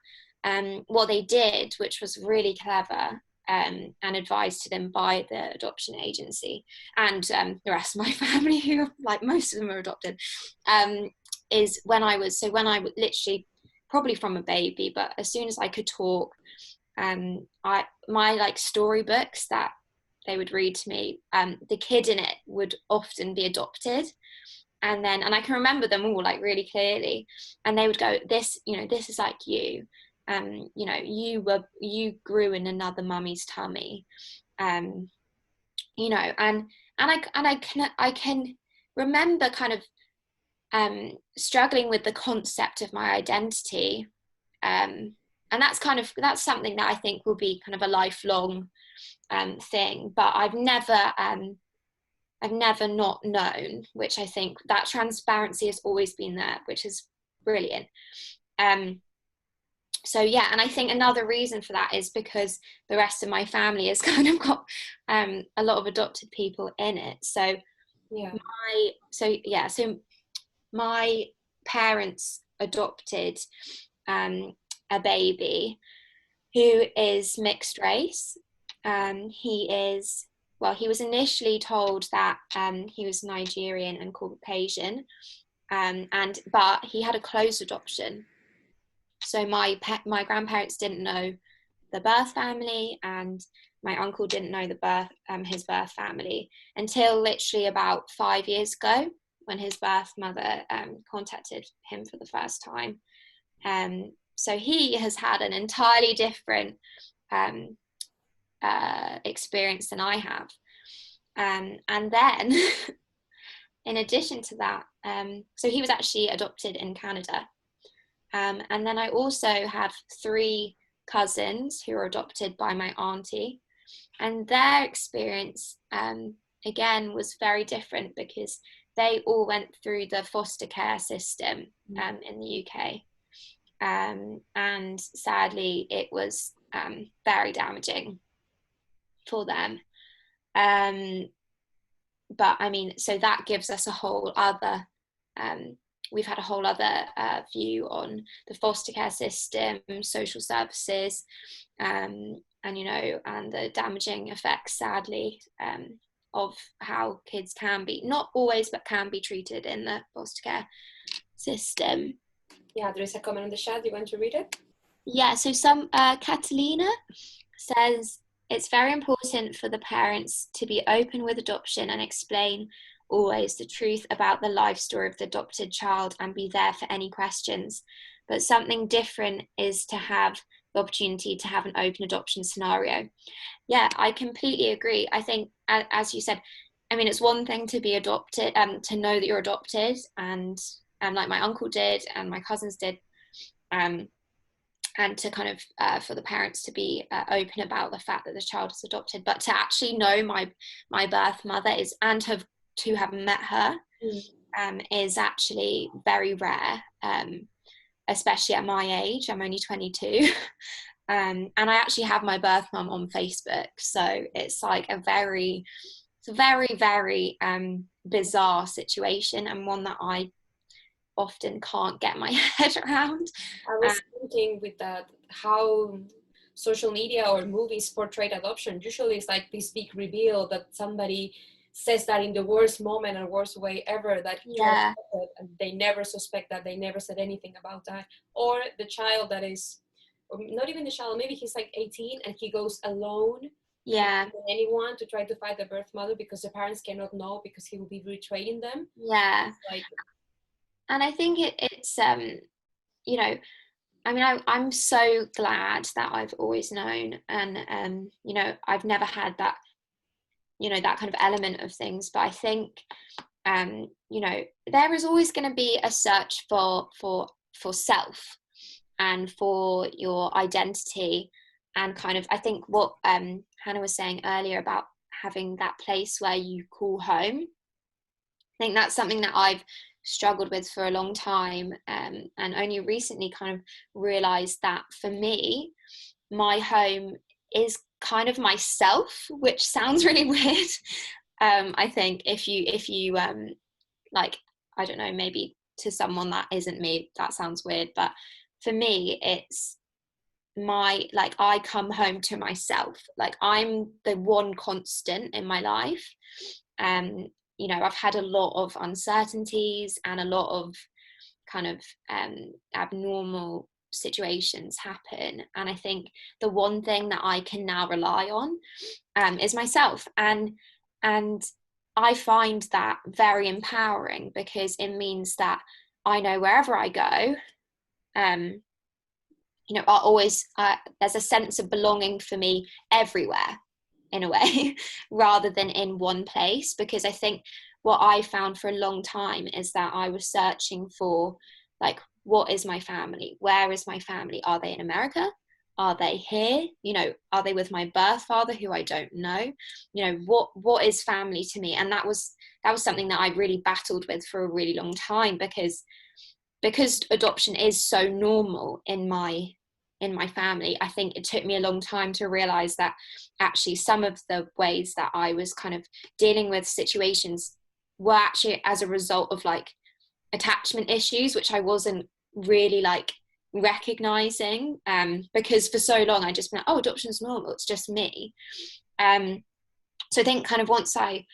What they did, which was really clever, and advised to them by the adoption agency and the rest of my family, who like most of them are adopted, is when I was literally probably from a baby, but as soon as I could talk, my like storybooks that they would read to me, the kid in it would often be adopted. And I can remember them all like really clearly, and they would go, this is like you. You know, you grew in another mummy's tummy, you know, and I can remember kind of struggling with the concept of my identity, and that's something that I think will be kind of a lifelong thing. But I've never not known, which I think that transparency has always been there, which is brilliant. So yeah, and I think another reason for that is because the rest of my family has kind of got a lot of adopted people in it. So my parents adopted a baby who is mixed race. He was initially told that he was Nigerian and Caucasian, but he had a closed adoption. So my grandparents didn't know the birth family, and my uncle didn't know his birth family until literally about 5 years ago, when his birth mother contacted him for the first time. So he has had an entirely different experience than I have. And then, in addition to that, so he was actually adopted in Canada. And then I also have 3 cousins who were adopted by my auntie, and their experience again was very different, because they all went through the foster care system in the UK, and sadly it was very damaging for them. But I mean, so that gives us a whole other we've had a whole other view on the foster care system, social services, and the damaging effects, sadly, of how kids can be, not always, but can be treated in the foster care system. Yeah, there is a comment in the chat. Do you want to read it? Yeah, so Catalina says, it's very important for the parents to be open with adoption and explain always the truth about the life story of the adopted child and be there for any questions. But something different is to have the opportunity to have an open adoption scenario. Yeah, I completely agree. I think, as you said, I mean, it's one thing to be adopted, to know that you're adopted, and like my uncle did and my cousins did. and to kind of for the parents to be open about the fact that the child is adopted, but to actually know my birth mother is, and to have met her, is actually very rare, especially at my age. I'm only 22. And I actually have my birth mum on Facebook, so it's like a very bizarre situation, and one that I often can't get my head around. I was thinking with that, how social media or movies portray adoption. Usually it's like this big reveal that somebody says that in the worst moment and worst way ever, that Yeah. and they never suspect that, they never said anything about that. Or the child that is, or not even the child, maybe he's like 18 and he goes alone, Yeah, anyone, to try to find the birth mother because the parents cannot know because he will be betraying them. yeah. It's like, And I think it's you know, I mean, I'm so glad that I've always known, and you know, I've never had that, you know, that kind of element of things. But I think you know, there is always going to be a search for self and for your identity, and kind of, I think what Hannah was saying earlier about having that place where you call home, I think that's something that I've struggled with for a long time, and only recently kind of realized that for me, my home is kind of myself, which sounds really weird. I think if you like, I don't know, maybe to someone that isn't me, that sounds weird, but for me, it's like, I come home to myself. Like, I'm the one constant in my life. You know, I've had a lot of uncertainties and a lot of kind of abnormal situations happen, and I think the one thing that I can now rely on is myself, and I find that very empowering, because it means that I know wherever I go, you know, I always there's a sense of belonging for me everywhere, in a way, rather than in one place. Because I think what I found for a long time is that I was searching for, like, what is my family? Where is my family? Are they in America? Are they here? You know, are they with my birth father, who I don't know? You know, what is family to me? And that was something that I really battled with for a really long time, because adoption is so normal in my family. I think it took me a long time to realize that actually some of the ways that I was kind of dealing with situations were actually as a result of, like, attachment issues, which I wasn't really, like, recognizing, because for so long I just been like, oh, adoption's normal, it's just me. So I think kind of once I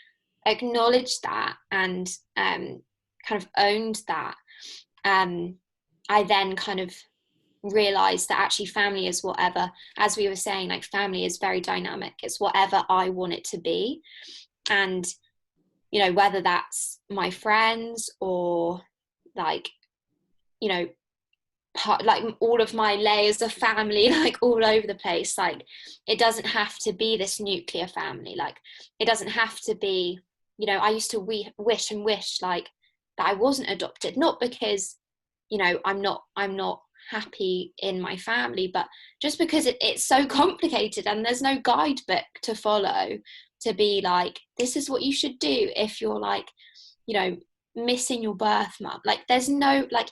acknowledged that and kind of owned that, I then kind of realized that actually family is whatever, as we were saying, like, family is very dynamic. It's whatever I want it to be. And, you know, whether that's my friends or, like, you know, like all of my layers of family, like, all over the place, like, it doesn't have to be this nuclear family. Like, it doesn't have to be, you know, I used to wish like that I wasn't adopted, not because, you know, I'm not happy in my family, but just because it's so complicated, and there's no guidebook to follow to be like, this is what you should do if you're, like, you know, missing your birth mum. Like, there's no, like,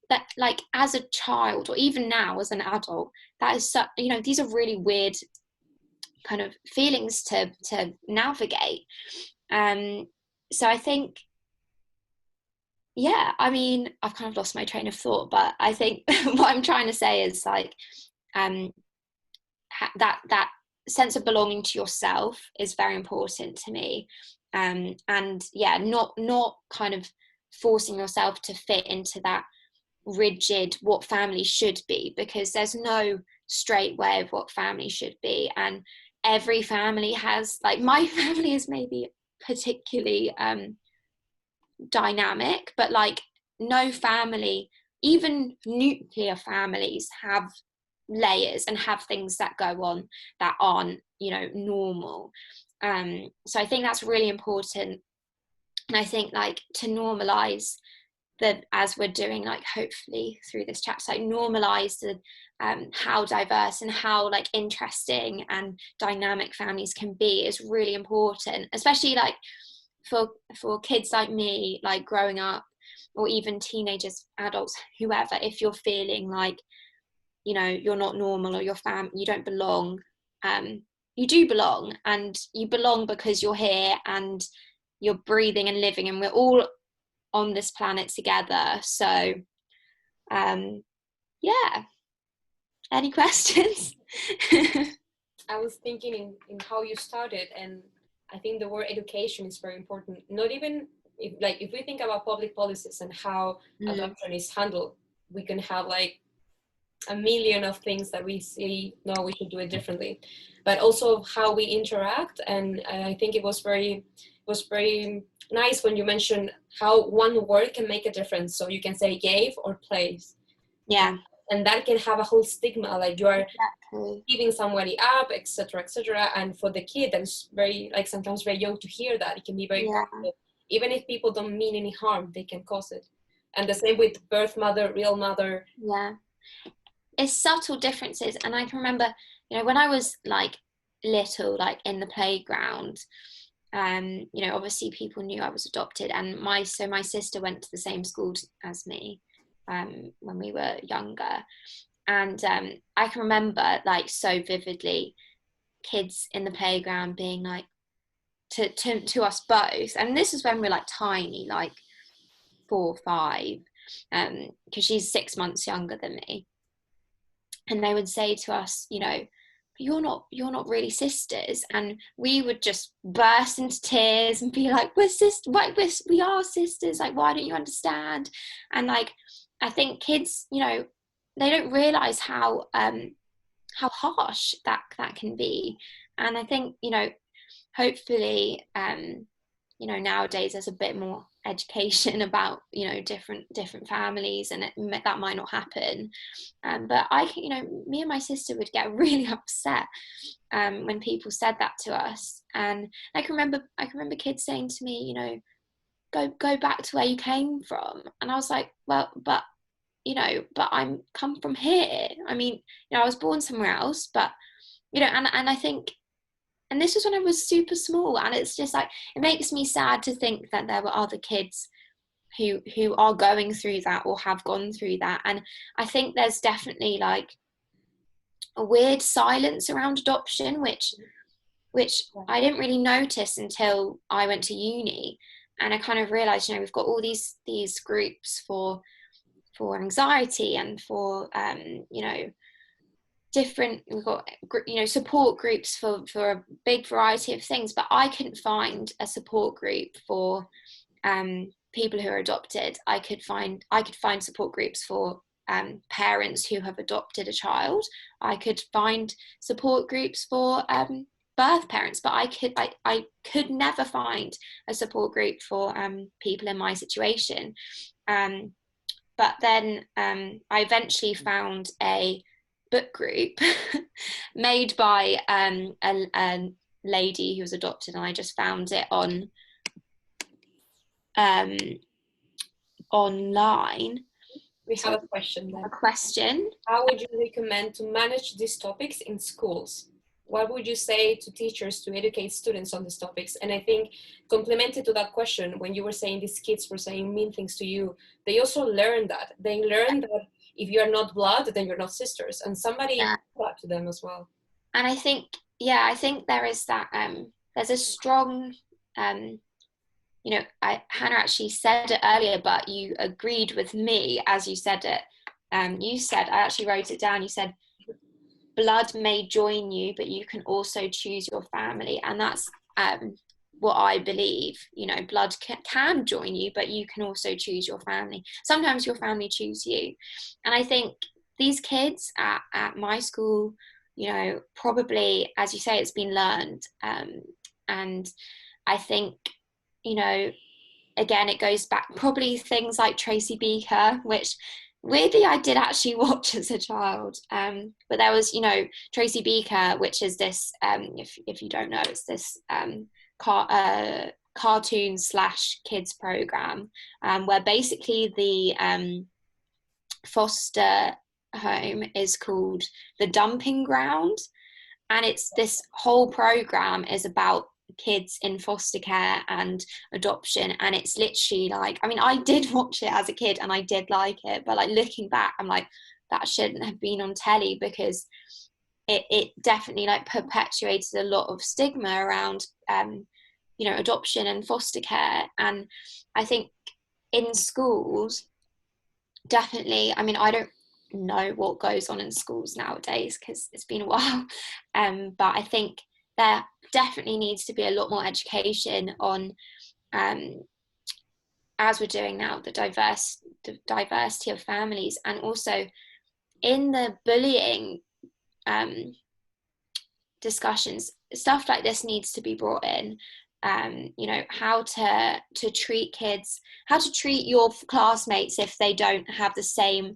that, like, as a child, or even now as an adult, that is so, you know, these are really weird kind of feelings to navigate. So I think, yeah, I mean, I've kind of lost my train of thought, but I think what I'm trying to say is, like, that sense of belonging to yourself is very important to me. And yeah, not kind of forcing yourself to fit into that rigid what family should be, because there's no straight way of what family should be. And every family has, like, my family is maybe particularly dynamic, but, like, no family, even nuclear families, have layers and have things that go on that aren't, you know, normal. So I think that's really important. And I think, like, to normalize that as we're doing, like, hopefully through this chapter, like, normalize the how diverse and how like interesting and dynamic families can be is really important, especially like for kids like me, like growing up, or even teenagers, adults, whoever. If you're feeling like, you know, you're not normal, or you don't belong, you do belong, and you belong because you're here and you're breathing and living, and we're all on this planet together. So yeah, any questions? I was thinking in how you started, and I think the word education is very important. Not even if we think about public policies and how adoption is handled, we can have like a million of things that we see, no, we should do it differently, but also how we interact. And I think it was very nice when you mentioned how one word can make a difference. So you can say gave or place. Yeah. And that can have a whole stigma, like you are Exactly. giving somebody up, etc., etc. And for the kid, that's very, like, sometimes very young to hear that. It can be very painful. Even if people don't mean any harm, they can cause it. And the same with birth mother, real mother. Yeah, it's subtle differences. And I can remember, you know, when I was like little, like in the playground, you know, obviously people knew I was adopted, and my sister went to the same school as me when we were younger. And I can remember, like, so vividly, kids in the playground being like to us both, and this is when we're like tiny, like 4 or 5, because she's 6 months younger than me, and they would say to us, you know, you're not really sisters, and we would just burst into tears and be like, we are sisters, like, why don't you understand? And like, I think kids, you know, they don't realize how harsh that can be. And I think, you know, hopefully you know, nowadays there's a bit more education about, you know, different families, and that might not happen, but you know, me and my sister would get really upset when people said that to us. And I can remember kids saying to me, you know, go back to where you came from. And I was like, well, but you know, but I'm come from here. I mean, you know, I was born somewhere else, but you know, and I think, and this was when I was super small, and it's just like, it makes me sad to think that there were other kids who are going through that or have gone through that. And I think there's definitely like a weird silence around adoption, which I didn't really notice until I went to uni, and I kind of realized, you know, we've got all these groups for anxiety and for you know, we've got, you know, support groups for a big variety of things, but I couldn't find a support group for people who are adopted. I could find support groups for parents who have adopted a child. I could find support groups for birth parents, but I could never find a support group for people in my situation. But then I eventually found a book group made by a lady who was adopted, and I just found it on online. We have a question then. A question. How would you recommend to manage these topics in schools? What would you say to teachers to educate students on these topics? And I think, complemented to that question, when you were saying these kids were saying mean things to you, they also learn that. They learn that if you are not blood, then you're not sisters. And somebody taught that to them as well. And I think, I think there is that, there's a strong, you know, Hannah actually said it earlier, but you agreed with me as you said it. You said, I actually wrote it down, you said, blood may join you, but you can also choose your family. And that's what I believe. You know, blood can join you, but you can also choose your family. Sometimes your family choose you. And I think these kids at my school, you know, probably, as you say, it's been learned. And I think, you know, again, it goes back probably things like Tracy Beaker, which weirdly I did actually watch as a child. But there was, you know, Tracy Beaker, which is this, if you don't know, it's this cartoon / kids program, where basically the foster home is called the dumping ground, and it's this whole program is about kids in foster care and adoption. And it's literally like, I mean, I did watch it as a kid and I did like it, but like looking back, I'm like, that shouldn't have been on telly, because it definitely like perpetuated a lot of stigma around adoption and foster care. And I think in schools, definitely, I mean, I don't know what goes on in schools nowadays because it's been a while, but I think there definitely needs to be a lot more education on, as we're doing now, the diversity of families, and also in the bullying discussions, stuff like this needs to be brought in. How to treat kids, how to treat your classmates if they don't have the same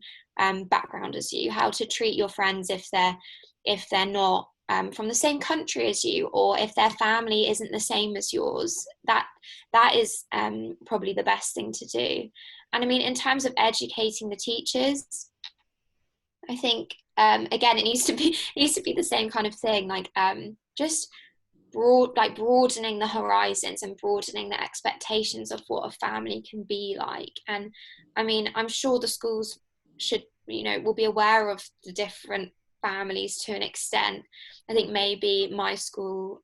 background as you, how to treat your friends if they're not from the same country as you, or if their family isn't the same as yours. That is probably the best thing to do. And I mean, in terms of educating the teachers, I think again, it needs to be the same kind of thing, like just broadening the horizons and broadening the expectations of what a family can be like. And I mean, I'm sure the schools will be aware of the different families to an extent. I think maybe my school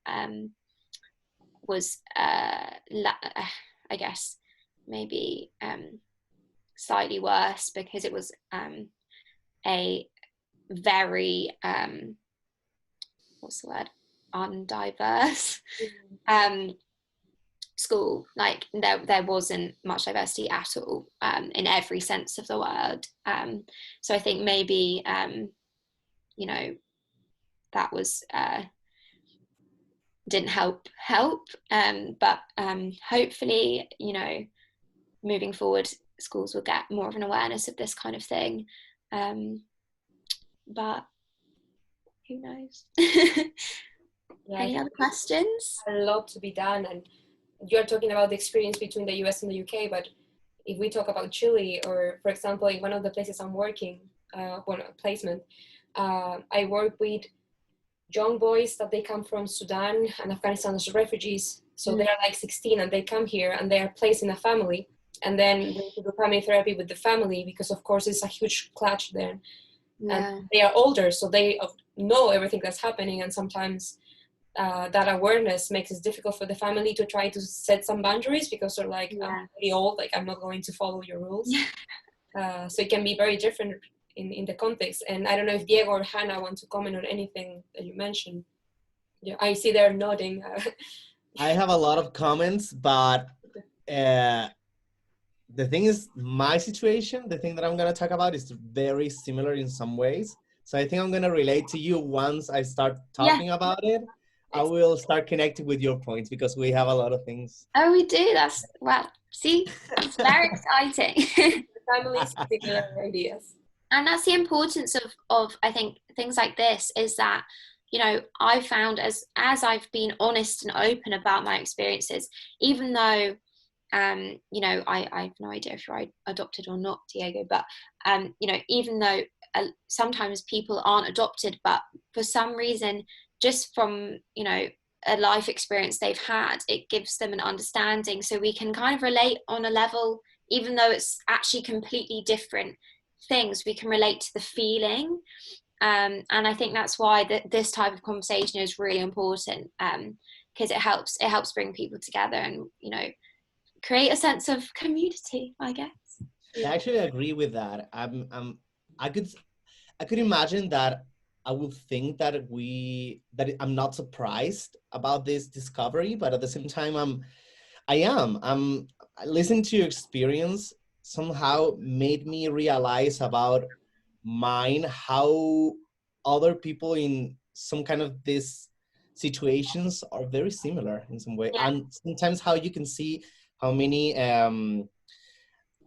was I guess maybe slightly worse, because it was a very what's the word, undiverse school. Like there wasn't much diversity at all, in every sense of the word. So I think maybe that was didn't help, but hopefully moving forward, schools will get more of an awareness of this kind of thing, but who knows. Yeah, any other questions? A lot to be done, and you're talking about the experience between the US and the UK, but if we talk about Chile, or for example, in one of the places I'm working, placement, I work with young boys that they come from Sudan and Afghanistan as refugees. So they are like 16 and they come here and they are placed in a family, and then they do family therapy with the family, because of course it's a huge clash there. Yeah. And they are older, so they know everything that's happening, and sometimes that awareness makes it difficult for the family to try to set some boundaries, because they're like, I'm really old, like I'm not going to follow your rules. So it can be very different in the context. And I don't know if Diego or Hannah want to comment on anything that you mentioned. Yeah, I see they're nodding. I have a lot of comments, but the thing is, my situation, the thing that I'm going to talk about is very similar in some ways. So I think I'm going to relate to you once I start talking about it. I will start connecting with your points, because we have a lot of things. Oh, we do. That's, well, see, it's very exciting. Families, similar ideas. And that's the importance of I think things like this, is that I found as I've been honest and open about my experiences, even though I have no idea if you're adopted or not, Diego, but even though sometimes people aren't adopted, but for some reason, just from a life experience they've had, it gives them an understanding, so we can kind of relate on a level, even though it's actually completely different things. We can relate to the feeling, and I think that's why this type of conversation is really important, because it helps bring people together and create a sense of community, I guess. I actually agree with that. I could imagine that I would think that I'm not surprised about this discovery, but at the same time, I am. Listening to your experience somehow made me realize about mine, how other people in some kind of these situations are very similar in some way. And sometimes how you can see how many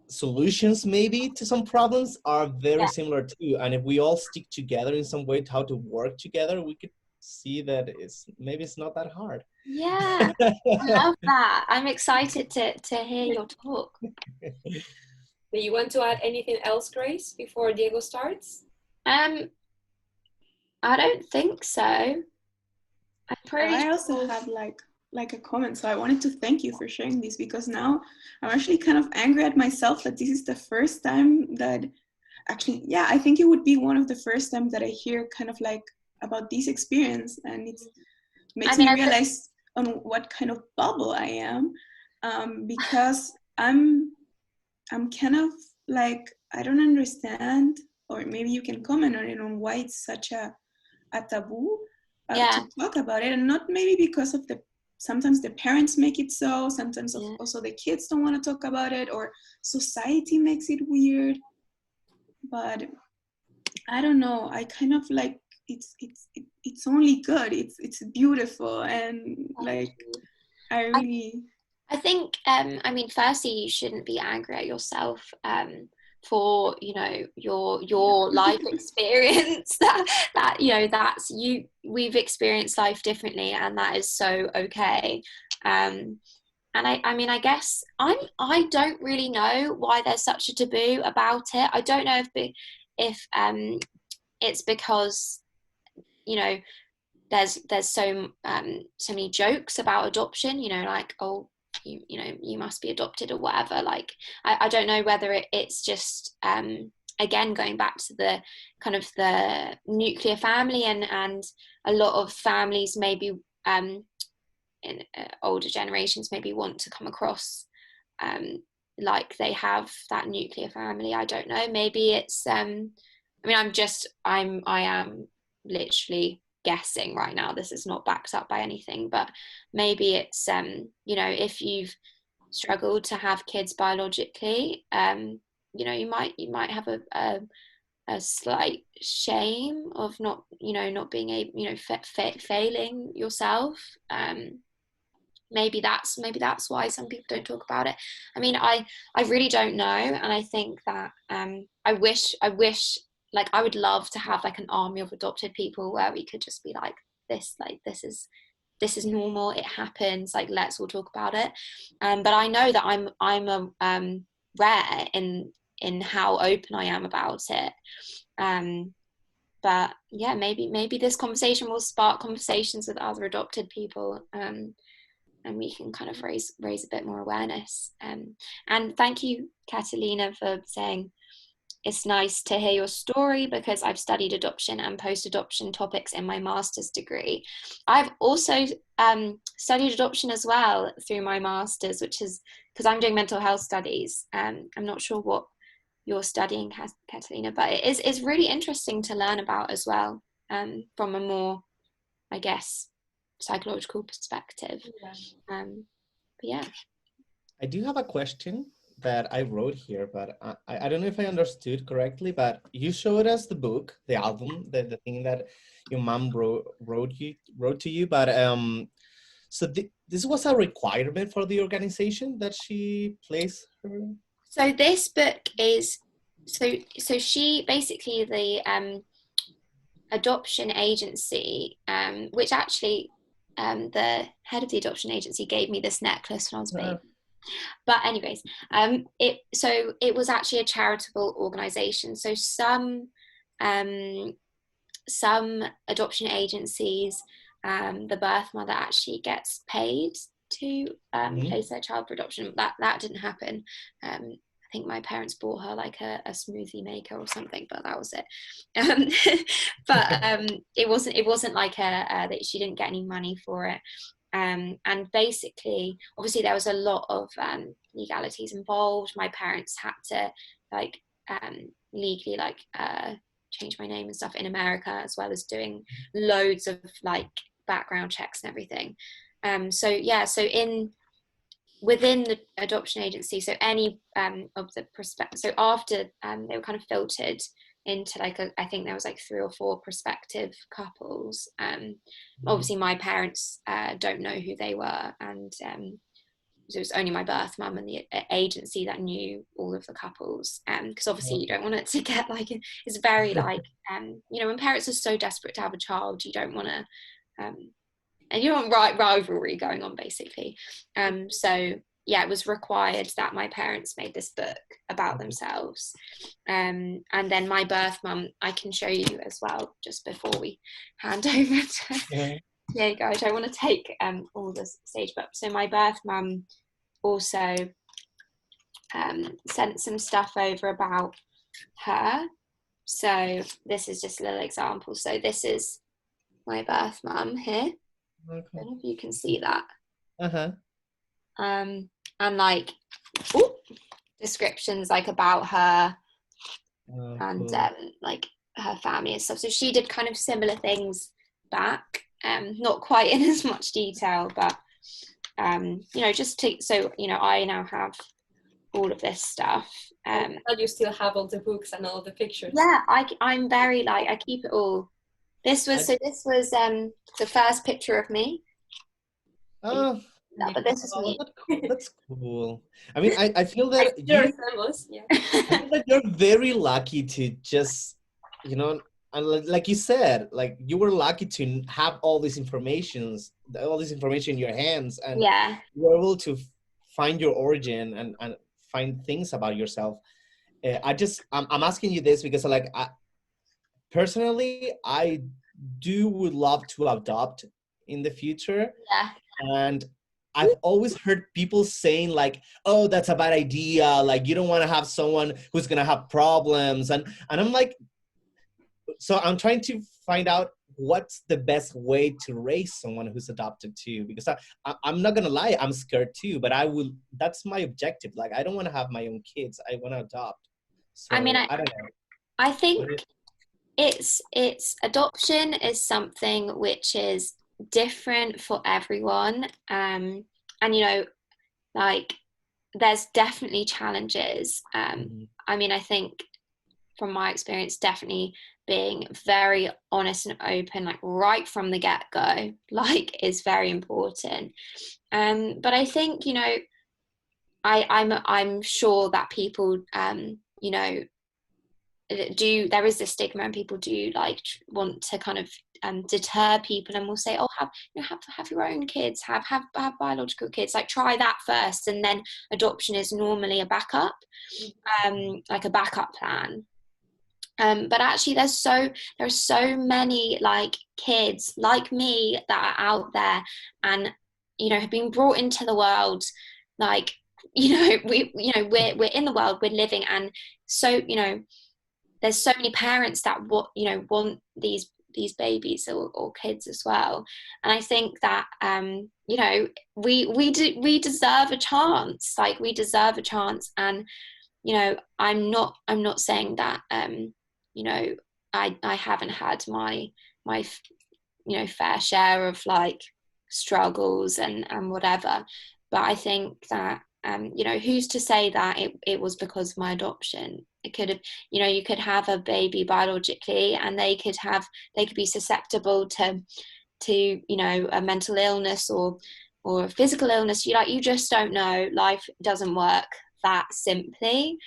solutions maybe to some problems are very similar too. And if we all stick together in some way, how to work together, we could see that maybe it's not that hard. Yeah, I love that. I'm excited to hear your talk. Do you want to add anything else, Grace, before Diego starts? I don't think so. I'm pretty I also sure. have like a comment. So I wanted to thank you for sharing this, because now I'm actually kind of angry at myself that this is the first time that actually, yeah, I think it would be one of the first time that I hear kind of like about this experience, and it makes me realize on what kind of bubble I am, because I'm kind of like, I don't understand, or maybe you can comment on it, on why it's such a taboo to talk about it, and not maybe because of sometimes the parents make it so, sometimes also the kids don't want to talk about it, or society makes it weird. But I don't know, I kind of like, it's only good, it's beautiful, and like I think I mean, firstly, you shouldn't be angry at yourself for, you know, your life experience. that you know, that's you, we've experienced life differently, and that is so okay. And I mean, I guess I don't really know why there's such a taboo about it. I don't know if it's because, you know, there's so many jokes about adoption, you know, like, oh, you know, you must be adopted or whatever. Like, I don't know whether it's just again, going back to the kind of the nuclear family, and a lot of families maybe in older generations maybe want to come across like they have that nuclear family. I don't know, maybe it's I mean, I am literally guessing right now, this is not backed up by anything, but maybe it's you know, if you've struggled to have kids biologically, you know, you might have a slight shame of not, you know, not being able, you know, failing yourself. Maybe that's why some people don't talk about it. I mean, I really don't know, and I think that I wish like, I would love to have like an army of adopted people where we could just be like, this is normal, it happens, like, let's all talk about it. But I know that I'm a rare in how open I am about it. But yeah, maybe this conversation will spark conversations with other adopted people, and we can kind of raise a bit more awareness. And thank you, Catalina, for saying it's nice to hear your story, because I've studied adoption and post-adoption topics in my master's degree. I've also studied adoption as well through my master's, which is because I'm doing mental health studies. I'm not sure what you're studying, Catalina, but it's really interesting to learn about as well, from a more, I guess, psychological perspective. But yeah. I do have a question that I wrote here, but I don't know if I understood correctly, but you showed us the book, the album, the thing that your mom wrote to you, but so this was a requirement for the organization that she placed her? So this book is, so she basically, the adoption agency, which actually the head of the adoption agency gave me this necklace when I was a baby. But anyways, it was actually a charitable organization. So some adoption agencies, the birth mother actually gets paid to place their child for adoption. That didn't happen. I think my parents bought her like a smoothie maker or something, but that was it. But it wasn't like that she didn't get any money for it. And basically, obviously, there was a lot of legalities involved. My parents had to like legally like change my name and stuff in America, as well as doing loads of like background checks and everything. So yeah, so within the adoption agency, so any of the so after they were kind of filtered into like I think there was like 3 or 4 prospective couples. Obviously my parents don't know who they were, and so it was only my birth mum and the agency that knew all of the couples, because obviously you don't want it to get like, it's very like, you know, when parents are so desperate to have a child, you don't want to, and you don't want rivalry going on basically. So yeah, it was required that my parents made this book about themselves. And then my birth mum, I can show you as well, just before we hand over to there you go. I don't want to take all the stage, but so my birth mum also sent some stuff over about her. So this is just a little example. So this is my birth mum here. I don't know if you can see that. And like descriptions like about her and like her family and stuff. So she did kind of similar things back, not quite in as much detail, but you know, just to, so you know, I now have all of this stuff. And you still have all the books and all the pictures. Yeah, I'm very like, I keep it all. This was the first picture of me. Oh, but this is me. That's cool. I mean, I feel that I feel that you're very lucky to just, you know, and like you said, like you were lucky to have all this information in your hands, and yeah, you were able to find your origin and find things about yourself. I'm asking you this because like personally, I would love to adopt in the future. Yeah. And I've always heard people saying like, oh, that's a bad idea. Like you don't want to have someone who's going to have problems. And I'm like, so I'm trying to find out what's the best way to raise someone who's adopted too, because I'm not going to lie, I'm scared too, but that's my objective. Like, I don't want to have my own kids. I want to adopt. So, I mean, I don't know. I think it's adoption is something which is different for everyone. And, you know, like there's definitely challenges. I mean, I think from my experience, definitely being very honest and open, like right from the get-go, like is very important. But I think, you know, I'm sure that people, you know, there is this stigma, and people do like want to kind of deter people, and will say, oh, have your own kids, have biological kids, like try that first, and then adoption is normally a backup, like a backup plan. But actually there are so many like kids like me that are out there, and you know, have been brought into the world, like, you know, we're in the world, we're living, and so, you know, there's so many parents that want these babies or kids as well. And I think that you know, we deserve a chance, like we deserve a chance. And you know, I'm not saying that you know, I haven't had my you know, fair share of like struggles and whatever, but I think that you know, who's to say that it was because of my adoption? It could have, you know, you could have a baby biologically and they could be susceptible to you know, a mental illness or a physical illness. You just don't know. Life doesn't work that simply.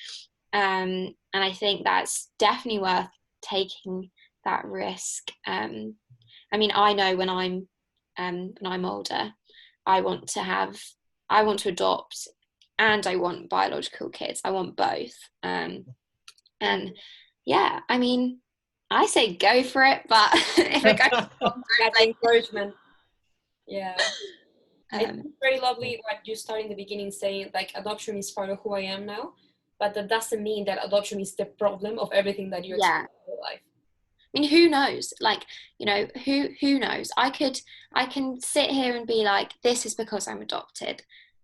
And I think that's definitely worth taking that risk. I mean, I know when I'm older, I want to adopt, and I want biological kids. I want both. And yeah, I mean, I say go for it, but if it goes that's encouragement. Yeah. It's very lovely what you started in the beginning saying, like, adoption is part of who I am now, but that doesn't mean that adoption is the problem of everything that you experience in your life. I mean, who knows? Like, you know, who knows? I can sit here and be like, this is because I'm adopted,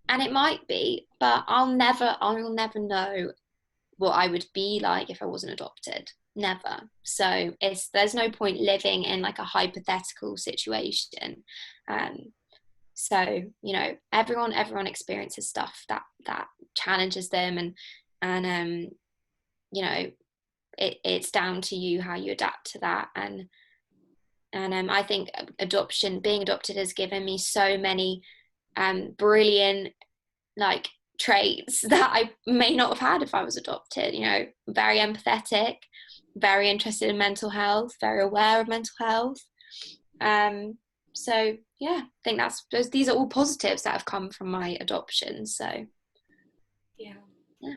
and it might be, but I will never know what I would be like if I wasn't adopted. Never. So there's no point living in like a hypothetical situation. So, you know, everyone experiences stuff that challenges them, and you know, it's down to you how you adapt to that. And I think being adopted has given me so many brilliant like traits that I may not have had if I was adopted. You know, very empathetic, very interested in mental health, very aware of mental health. So yeah, I think these are all positives that have come from my adoption. So Yeah. Yeah.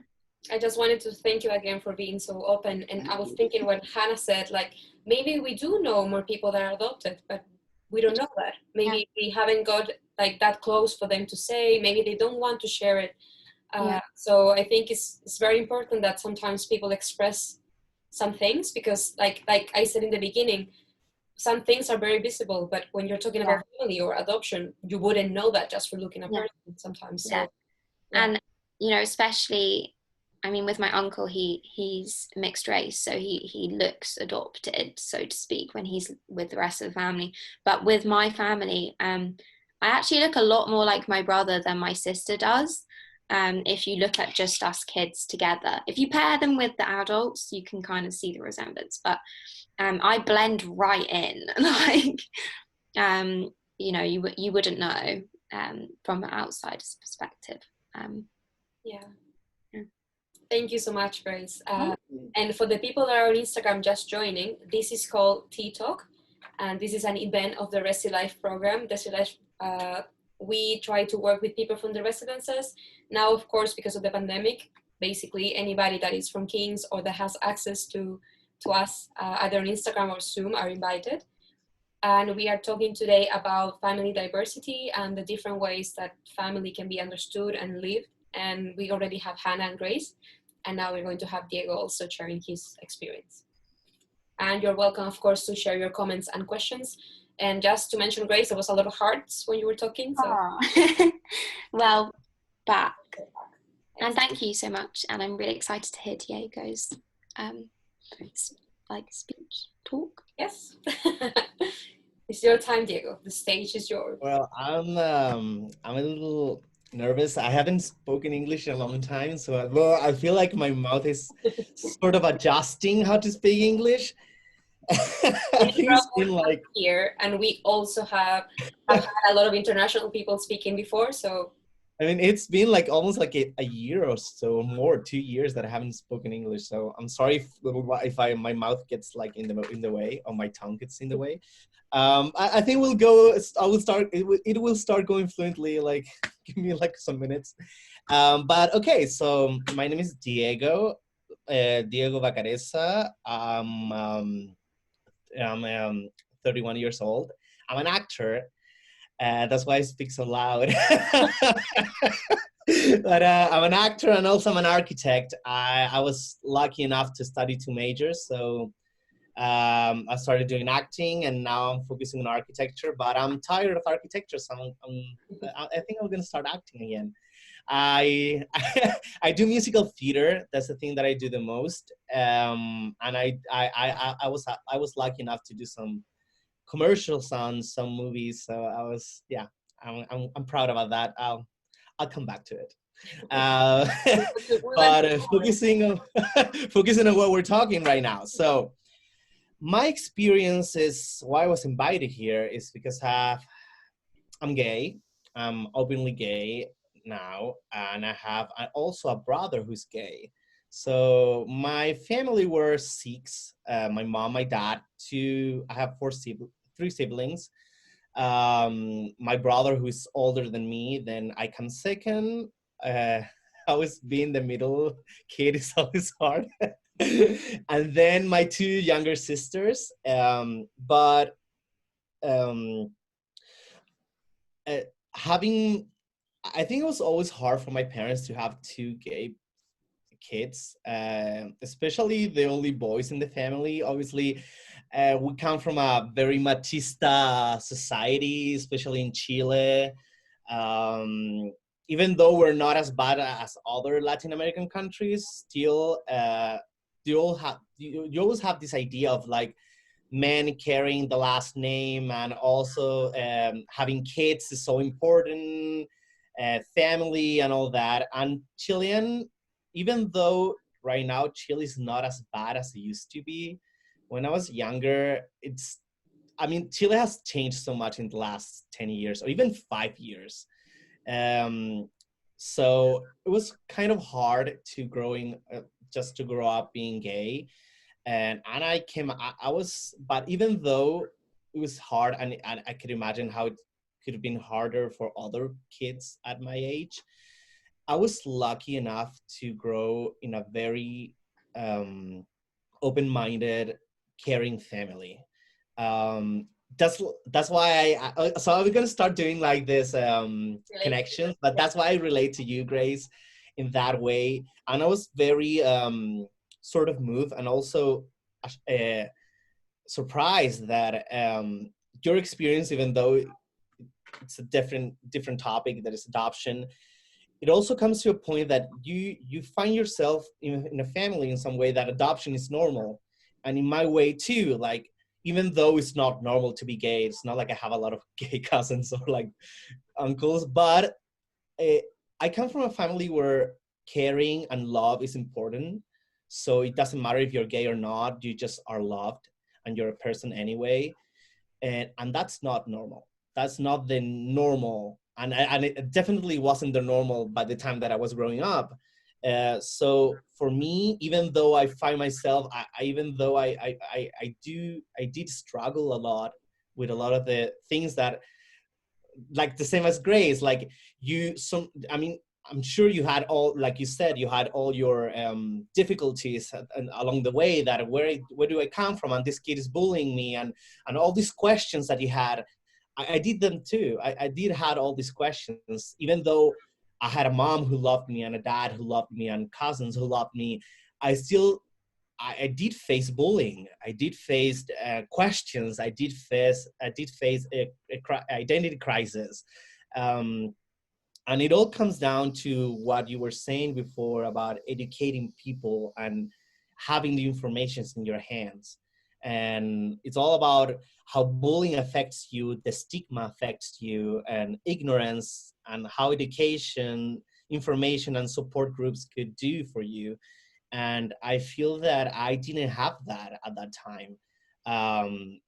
I just wanted to thank you again for being so open. And I was thinking what Hannah said, like, maybe we do know more people that are adopted, but we don't know that. Maybe we haven't got like that close for them to say, maybe they don't want to share it. So I think it's very important that sometimes people express some things, because like I said in the beginning, some things are very visible, but when you're talking about family or adoption, you wouldn't know that just for looking at a person sometimes. So, and you know, especially, I mean, with my uncle, he's mixed race, so he looks adopted, so to speak, when he's with the rest of the family. But with my family, I actually look a lot more like my brother than my sister does. If you look at just us kids together, if you pair them with the adults, you can kind of see the resemblance. But I blend right in, like, you know, you wouldn't know from an outsider's perspective. Thank you so much, Grace. And for the people that are on Instagram just joining, this is called Tea Talk, and this is an event of the RESILIFE program. RESILIFE, we try to work with people from the residences. Now, of course, because of the pandemic, basically anybody that is from Kings or that has access to us, either on Instagram or Zoom, are invited. And we are talking today about family diversity and the different ways that family can be understood and lived. And we already have Hannah and Grace, and now we're going to have Diego also sharing his experience. And you're welcome, of course, to share your comments and questions. And just to mention, Grace, there was a lot of hearts when you were talking. So. Well, back. And thank you so much. And I'm really excited to hear Diego's speech talk. Yes. It's your time, Diego. The stage is yours. Well, I'm a little nervous. I haven't spoken English in a long time, so I feel like my mouth is sort of adjusting how to speak English. I think it's been like here, and we also have had a lot of international people speaking before. So I mean, it's been like almost like a year or so, more 2 years that I haven't spoken English. So I'm sorry if my mouth gets like in the way, or my tongue gets in the way. I think we'll go. I will start. It will start going fluently. Like, give me like some minutes. But okay. So my name is Diego. Diego Vacareza. I'm 31 years old. I'm an actor. That's why I speak so loud. But I'm an actor, and also I'm an architect. I was lucky enough to study 2 majors. So I started doing acting, and now I'm focusing on architecture, but I'm tired of architecture, so I think I'm going to start acting again. I do musical theater. That's the thing that I do the most. And I was lucky enough to do some commercials on some movies. So I'm proud about that. I'll come back to it. But focusing on what we're talking right now. So my experience is why I was invited here is because I'm gay. I'm openly gay now, and I have also a brother who's gay. So my family were 6. My mom, my dad, 2. I have 3 siblings. My brother, who's older than me, then I come second. Always being the middle kid is always hard. And then my 2 younger sisters. I think it was always hard for my parents to have 2 gay kids, especially the only boys in the family. Obviously, we come from a very machista society, especially in Chile. Even though we're not as bad as other Latin American countries, still you always have this idea of like men carrying the last name, and also having kids is so important, family and all that. And Chilean, even though right now Chile is not as bad as it used to be, when I was younger, Chile has changed so much in the last 10 years or even 5 years. So it was kind of hard to just to grow up being gay. And I was, but even though it was hard, and I could imagine how it could have been harder for other kids at my age, I was lucky enough to grow in a very open-minded, caring family. Um, that's why so I'm gonna start doing like this connections, but that's why I relate to you, Grace, in that way. And I was very sort of moved and also uh, surprised that your experience, even though it's a different topic that is adoption, it also comes to a point that you find yourself in a family in some way that adoption is normal. And in my way too, like, even though it's not normal to be gay, it's not like I have a lot of gay cousins or like uncles, but uh, I come from a family where caring and love is important. So it doesn't matter if you're gay or not, you just are loved and you're a person anyway. And that's not normal. That's not the normal, and it definitely wasn't the normal by the time that I was growing up. So for me, even though I find myself, even though I did struggle a lot with a lot of the things that, like the same as Grace, like I mean, I'm sure you had all, like you said, you had all your difficulties and along the way, that where do I come from, and this kid is bullying me, and all these questions that you had. I did them too. I did had all these questions, even though I had a mom who loved me and a dad who loved me and cousins who loved me. I still, I did face bullying. I did face questions. I did face identity crisis. Um, and it all comes down to what you were saying before about educating people and having the information in your hands. And it's all about how bullying affects you, the stigma affects you, and ignorance, and how education, information, and support groups could do for you. And I feel that I didn't have that at that time. Um,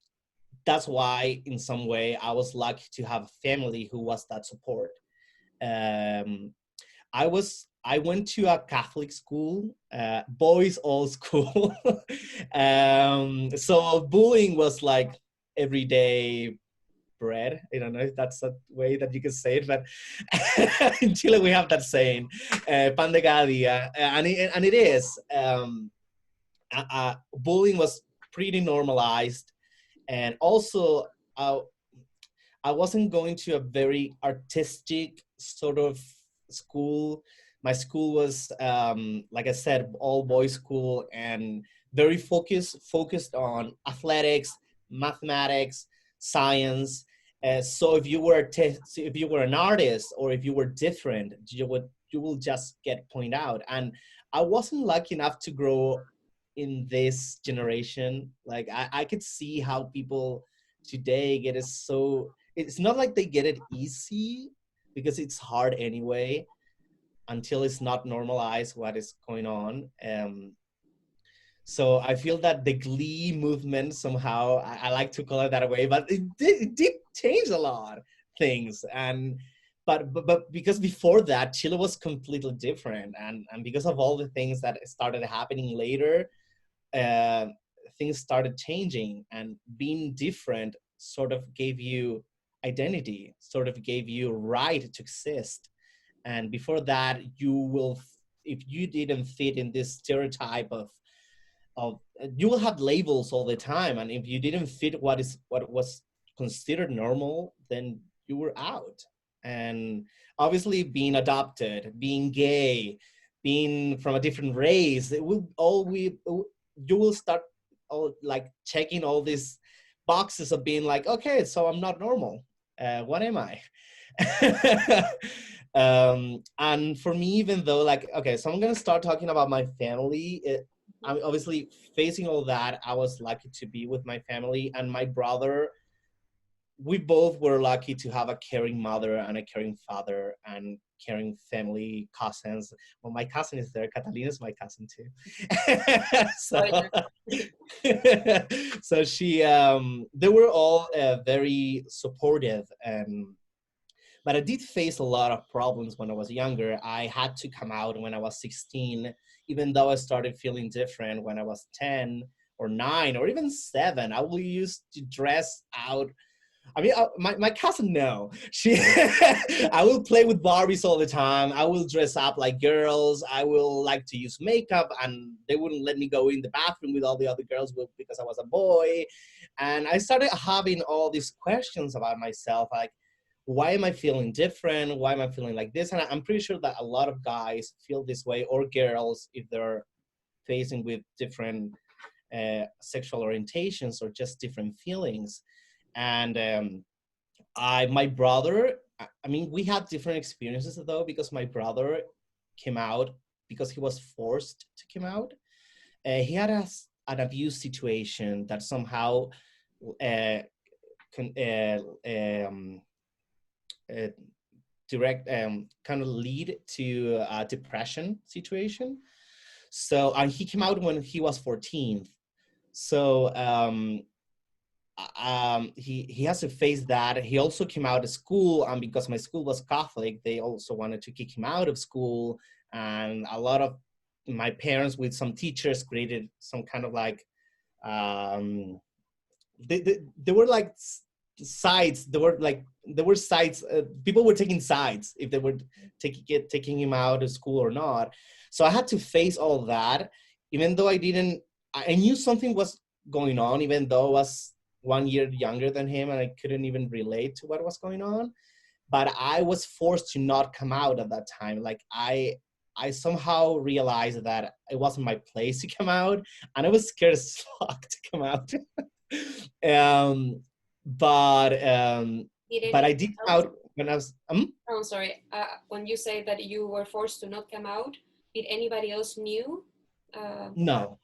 that's why, in some way, I was lucky to have a family who was that support. um, I went to a Catholic school, boys all school. So bullying was like everyday bread. I don't know if that's a way that you can say it, but in Chile we have that saying, pan de cada dia, and it is. Bullying was pretty normalized, and also uh, I wasn't going to a very artistic sort of school. My school was, like I said, all boys school, and very focused on athletics, mathematics, science. So if you were an artist, or if you were different, you will just get pointed out. And I wasn't lucky enough to grow in this generation. Like I could see how people today get it so, it's not like they get it easy, because it's hard anyway until it's not normalized what is going on. So I feel that the Glee movement somehow, I like to call it that way, but it did change a lot things. And but because before that Chile was completely different, and because of all the things that started happening later, uh, things started changing, and being different sort of gave you identity, sort of gave you right to exist. And before that, if you didn't fit in this stereotype of you will have labels all the time, and if you didn't fit what was considered normal, then you were out. And obviously being adopted, being gay, being from a different race, it will all we you will start all like checking all these boxes of being like, okay, so I'm not normal. What am I? And for me, even though, like, okay, so I'm gonna start talking about my family. I'm obviously facing all that. I was lucky to be with my family, and my brother, we both were lucky to have a caring mother and a caring father and caring family, cousins. Well, my cousin is there. Catalina is my cousin too. So, so they were all very supportive. And but I did face a lot of problems when I was younger. I had to come out when I was 16, even though I started feeling different when I was 10 or 9 or even 7. I will used to dress out. I mean, my cousin, no. I will play with Barbies all the time. I will dress up like girls. I will like to use makeup, and they wouldn't let me go in the bathroom with all the other girls because I was a boy. And I started having all these questions about myself, like, why am I feeling different? Why am I feeling like this? And I'm pretty sure that a lot of guys feel this way, or girls, if they're facing with different sexual orientations or just different feelings. And my brother, I mean, we had different experiences though, because my brother came out because he was forced to come out. He had an abuse situation that somehow direct kind of lead to a depression situation. So, and he came out when he was 14. So he has to face that. He also came out of school, and because my school was Catholic, they also wanted to kick him out of school. And a lot of my parents with some teachers created some kind of like they were like sides. There were sides. People were taking sides if they were taking him out of school or not. So I had to face all that, even though I knew something was going on, even though I was 1 year younger than him and I couldn't even relate to what was going on. But I was forced to not come out at that time. Like I somehow realized that it wasn't my place to come out, and I was scared as fuck to come out. But I did come out when I was. Oh, sorry. When you say that you were forced to not come out, did anybody else knew? No.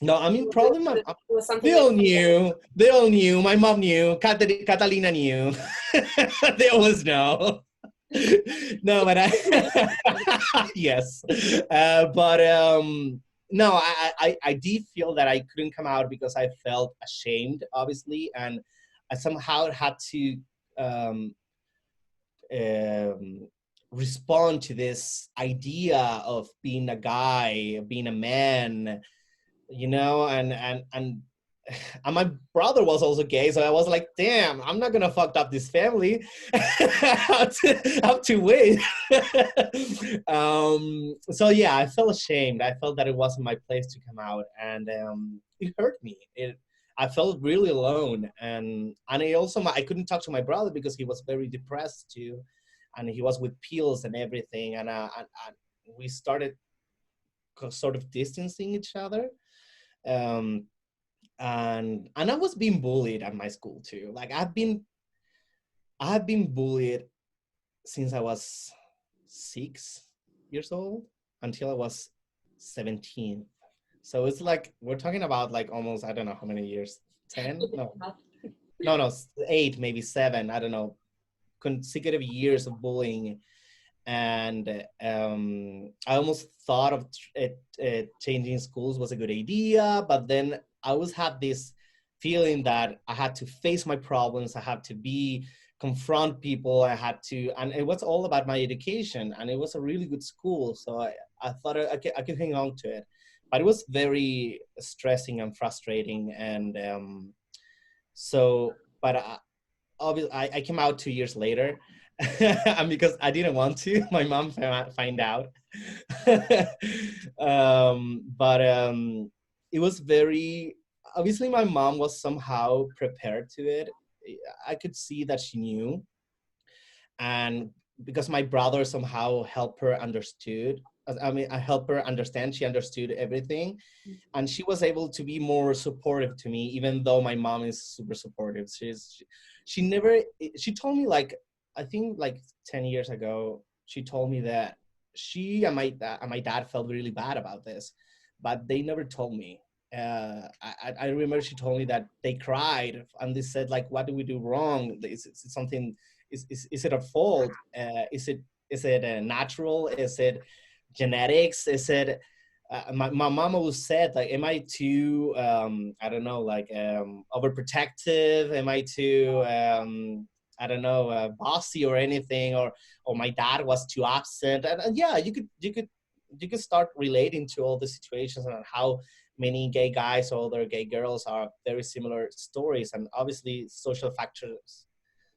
No, I mean, probably they like all knew. They all knew. My mom knew. Catalina knew. They always know. No, but yes. But no, I did feel that I couldn't come out because I felt ashamed, obviously, and I somehow had to respond to this idea of being a guy, being a man, you know, and my brother was also gay, so I was like, damn, I'm not gonna fuck up this family. I have to wait. So yeah, I felt ashamed. I felt that it wasn't my place to come out, and it hurt me. I felt really alone, and I couldn't talk to my brother because he was very depressed too, and he was with pills and everything, and we started sort of distancing each other. And I was being bullied at my school too. Like I've been bullied since I was 6 years old until I was 17. So it's like we're talking about like almost, I don't know how many years, 10? No, 8, maybe 7. I don't know, consecutive years of bullying. And I almost thought of changing schools was a good idea, but then I always had this feeling that I had to face my problems, I had to confront people, and it was all about my education, and it was a really good school, so I thought I could hang on to it. But it was very stressing and frustrating, and obviously I came out 2 years later. And because I didn't want to, my mom find out. But it was very, obviously my mom was somehow prepared to it. I could see that she knew. And because my brother somehow helped her understood, I helped her understand, she understood everything. And she was able to be more supportive to me, even though my mom is super supportive. She told me, like, I think like 10 years ago, she told me that she and my dad felt really bad about this, but they never told me. I remember she told me that they cried and they said, like, what do we do wrong? Is it something, is it a fault? Is it natural? Is it genetics? Is it, my mom always said, like, am I too, I don't know, like overprotective? Am I too, I don't know, bossy or anything, or my dad was too absent. And yeah, you could start relating to all the situations and how many gay guys or other gay girls are very similar stories. And obviously social factors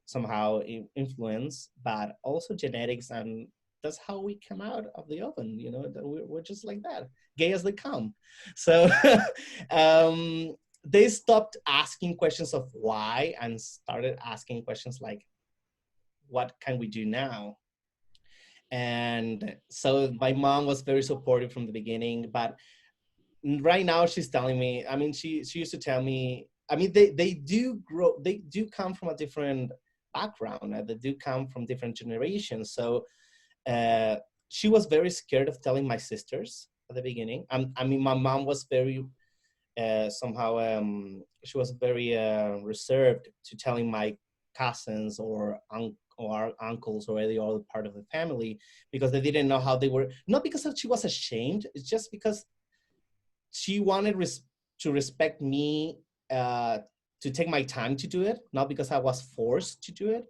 somehow influence, but also genetics, and that's how we come out of the oven. You know, that we're just like that, gay as they come. So they stopped asking questions of why and started asking questions like, what can we do now? And so my mom was very supportive from the beginning, but right now she's telling me, I mean, she used to tell me, I mean, they do grow, they do come from a different background, they do come from different generations. So uh, she was very scared of telling my sisters at the beginning. I mean, my mom was very somehow she was very reserved to telling my cousins or or uncles or any other part of the family, because they didn't know how they were. Not because she was ashamed, it's just because she wanted to respect me, to take my time to do it, not because I was forced to do it.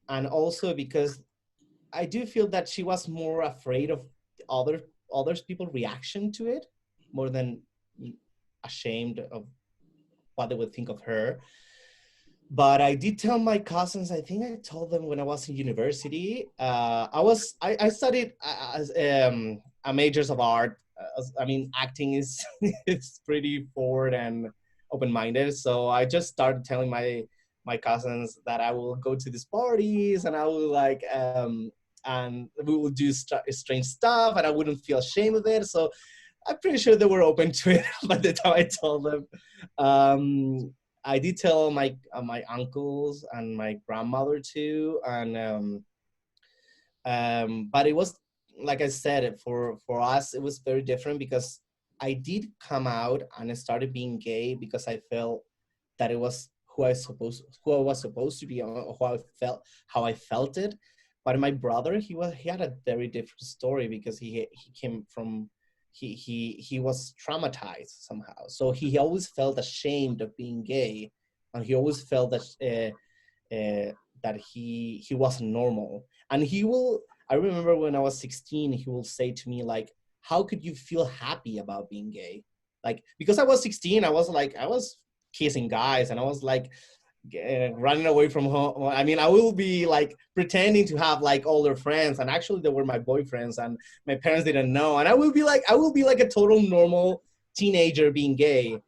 And also because I do feel that she was more afraid of others people reaction to it, more than ashamed of what they would think of her. But I did tell my cousins, I think I told them when I was in university, I studied a majors of art. I mean, acting is is pretty forward and open-minded. So I just started telling my cousins that I will go to these parties and I will like, and we will do strange stuff and I wouldn't feel ashamed of it. So I'm pretty sure they were open to it by the time I told them. I did tell my uncles and my grandmother too, and but it was, like I said, for us it was very different, because I did come out and I started being gay because I felt that it was who I was supposed to be, or how I felt it. But my brother, he had a very different story, because he came from, he was traumatized somehow, so he always felt ashamed of being gay, and he always felt that he wasn't normal. And I remember when I was 16, he will say to me like, how could you feel happy about being gay? Like, because I was 16, I was kissing guys and I was like running away from home. I mean, I will be like pretending to have like older friends, and actually they were my boyfriends, and my parents didn't know. And I will be like a total normal teenager being gay.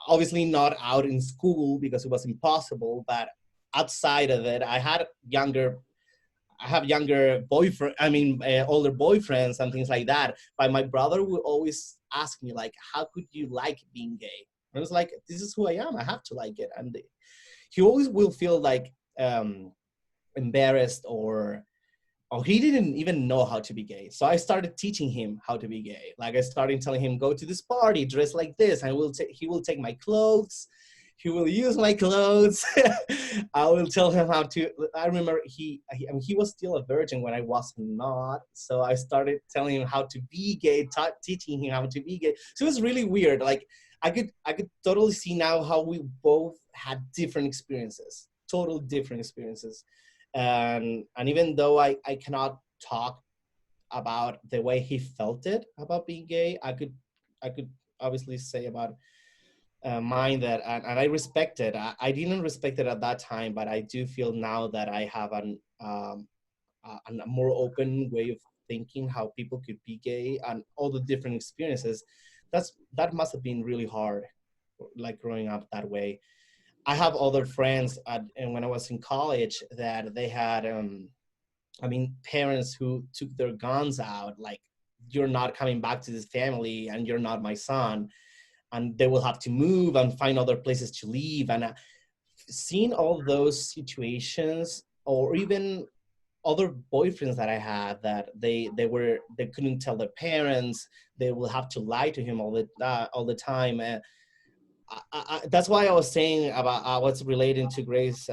Obviously not out in school because it was impossible, but outside of it, I have younger boyfriend, older boyfriends and things like that. But my brother would always ask me like, how could you like being gay? And I was like, this is who I am. I have to like it. And he always will feel like embarrassed, or he didn't even know how to be gay. So I started teaching him how to be gay. Like I started telling him, go to this party, dress like this. And he will take my clothes. He will use my clothes. I will tell him how to. I remember he was still a virgin when I was not. So I started telling him how to be gay, teaching him how to be gay. So it was really weird. Like I could totally see now how we both had different experiences, total different experiences. And even though I cannot talk about the way he felt it about being gay, I could obviously say about mine, that and I respect it. I didn't respect it at that time, but I do feel now that I have a more open way of thinking how people could be gay and all the different experiences. That must have been really hard, like growing up that way. I have other friends and when I was in college that they had parents who took their guns out, like, you're not coming back to this family and you're not my son, and they will have to move and find other places to live. And seeing all those situations, or even other boyfriends that I had, that they couldn't tell their parents, they will have to lie to him all the time. That's why I was saying about what's relating to Grace's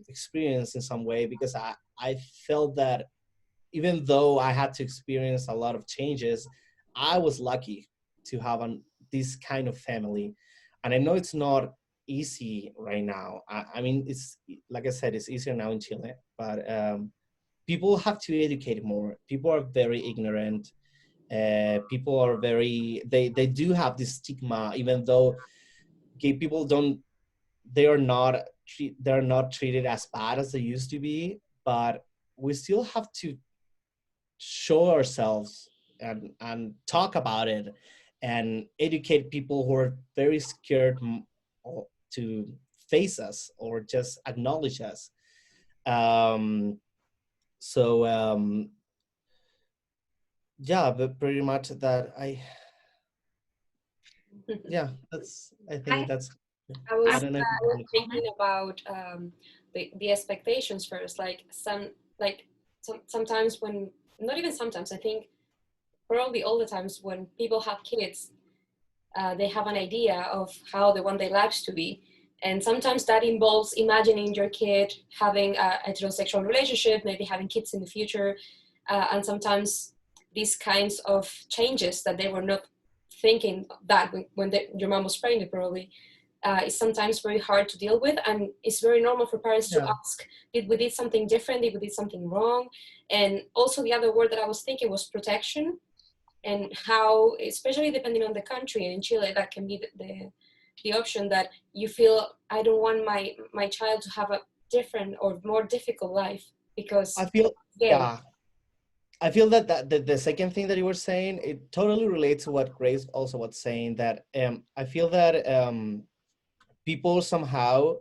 experience in some way, because I felt that even though I had to experience a lot of changes, I was lucky to have this kind of family. And I know it's not easy right now. I mean, it's like I said, it's easier now in Chile, but people have to educate more. People are very ignorant. People are they do have this stigma, even though gay people don't, they're not treated as bad as they used to be, but we still have to show ourselves and talk about it and educate people who are very scared to face us or just acknowledge us. Um, so yeah, but pretty much that yeah, that's, I think that's, I was I don't know if I was thinking about the expectations first. Sometimes when, not even sometimes, I think probably all the times when people have kids, they have an idea of how they want their lives to be. And sometimes that involves imagining your kid having a heterosexual relationship, maybe having kids in the future. And sometimes these kinds of changes that they were not thinking that when your mom was pregnant, probably, is sometimes very hard to deal with. And it's very normal for parents to ask, did we did something different? Did we did something wrong? And also the other word that I was thinking was protection. And how, especially depending on the country, and in Chile, that can be the option that you feel, I don't want my child to have a different or more difficult life because I feel, gay. yeah, I feel that the second thing that you were saying, it totally relates to what Grace also was saying, that I feel that people somehow,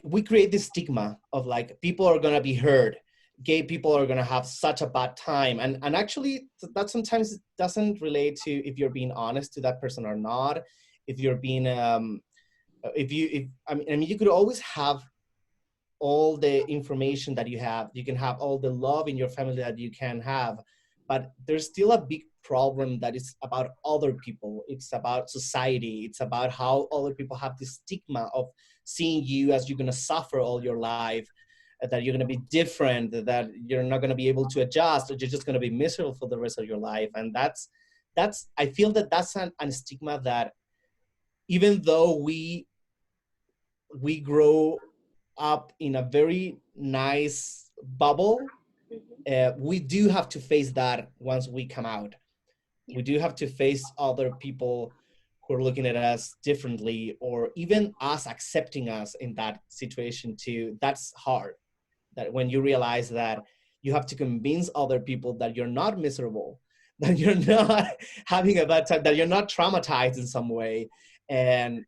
we create this stigma of like, people are gonna be hurt, gay people are gonna have such a bad time, and actually that sometimes doesn't relate to if you're being honest to that person or not, if you're being if I mean you could always have all the information that you have, you can have all the love in your family that you can have, but there's still a big problem that is about other people. It's about society. It's about how other people have this stigma of seeing you as you're going to suffer all your life, that you're going to be different, that you're not going to be able to adjust, or you're just going to be miserable for the rest of your life. And that's I feel that that's an stigma that, even though we grow up in a very nice bubble, we do have to face that once we come out. We do have to face other people who are looking at us differently, or even us accepting us in that situation too. That's hard. That when you realize that you have to convince other people that you're not miserable, that you're not having a bad time, that you're not traumatized in some way, and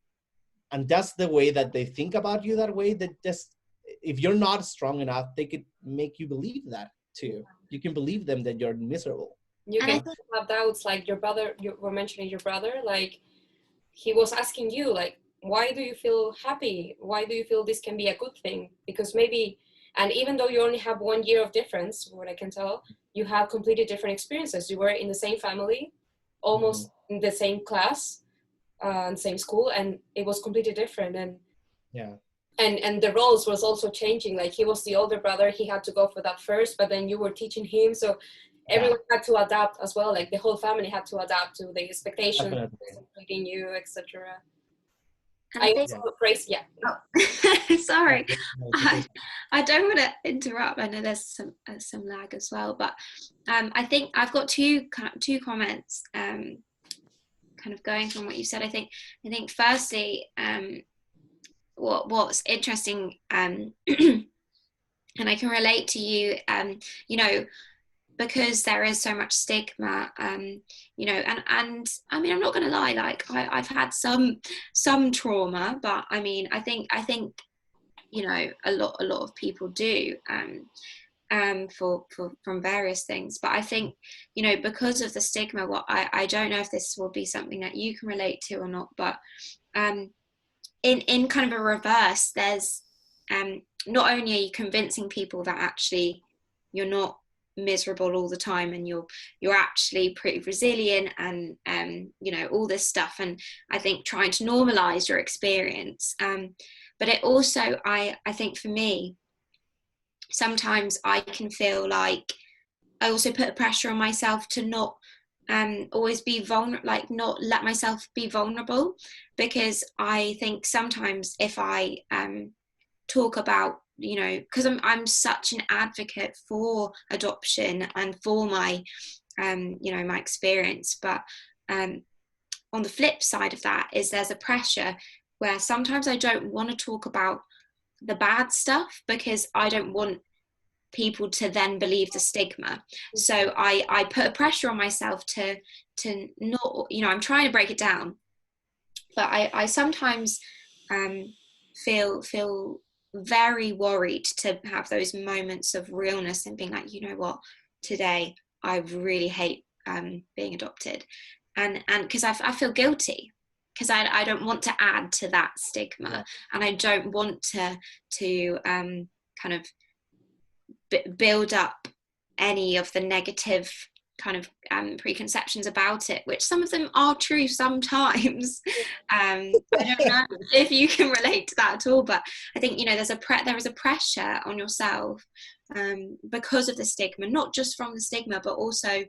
that's the way that they think about you, that way that just, if you're not strong enough, they could make you believe that too. You can believe them that you're miserable. You can have doubts, like your brother, you were mentioning your brother, like he was asking you, like, why do you feel happy? Why do you feel this can be a good thing? Because maybe, and even though you only have 1 year of difference, what I can tell, you have completely different experiences. You were in the same family, almost in the same class, and same school, and it was completely different. And yeah, and the roles was also changing. Like he was the older brother, he had to go for that first, but then you were teaching him, so everyone had to adapt as well. Like the whole family had to adapt to the expectations, including you, etc. I also praise, sorry, I don't want to interrupt. I know there's some lag as well, but I think I've got two comments, kind of going from what you said. I think firstly, what's interesting, and I can relate to you, you know, because there is so much stigma, you know, and I mean, I'm not going to lie, like I've had some trauma, but I mean, I think, you know, a lot of people do, from various things. But I think, you know, because of the stigma, what I don't know if this will be something that you can relate to or not, but in kind of a reverse, there's not only are you convincing people that actually you're not miserable all the time, and you're actually pretty resilient, and you know, all this stuff, and I think trying to normalize your experience, but it also, I think for me, sometimes I can feel like I also put a pressure on myself to not always be vulnerable, like not let myself be vulnerable, because I think sometimes if I talk about, you know, because I'm such an advocate for adoption and for my you know, my experience, but on the flip side of that is there's a pressure where sometimes I don't want to talk about the bad stuff because I don't want people to then believe the stigma. So I put a pressure on myself to not, you know, I'm trying to break it down, but I sometimes feel very worried to have those moments of realness and being like, you know what, today I really hate being adopted, and because I feel guilty, because I don't want to add to that stigma. Yeah. And I don't want to kind of build up any of the negative kind of preconceptions about it, which some of them are true sometimes. I don't know if you can relate to that at all, but I think, you know, there is a pressure on yourself because of the stigma, not just from the stigma, but also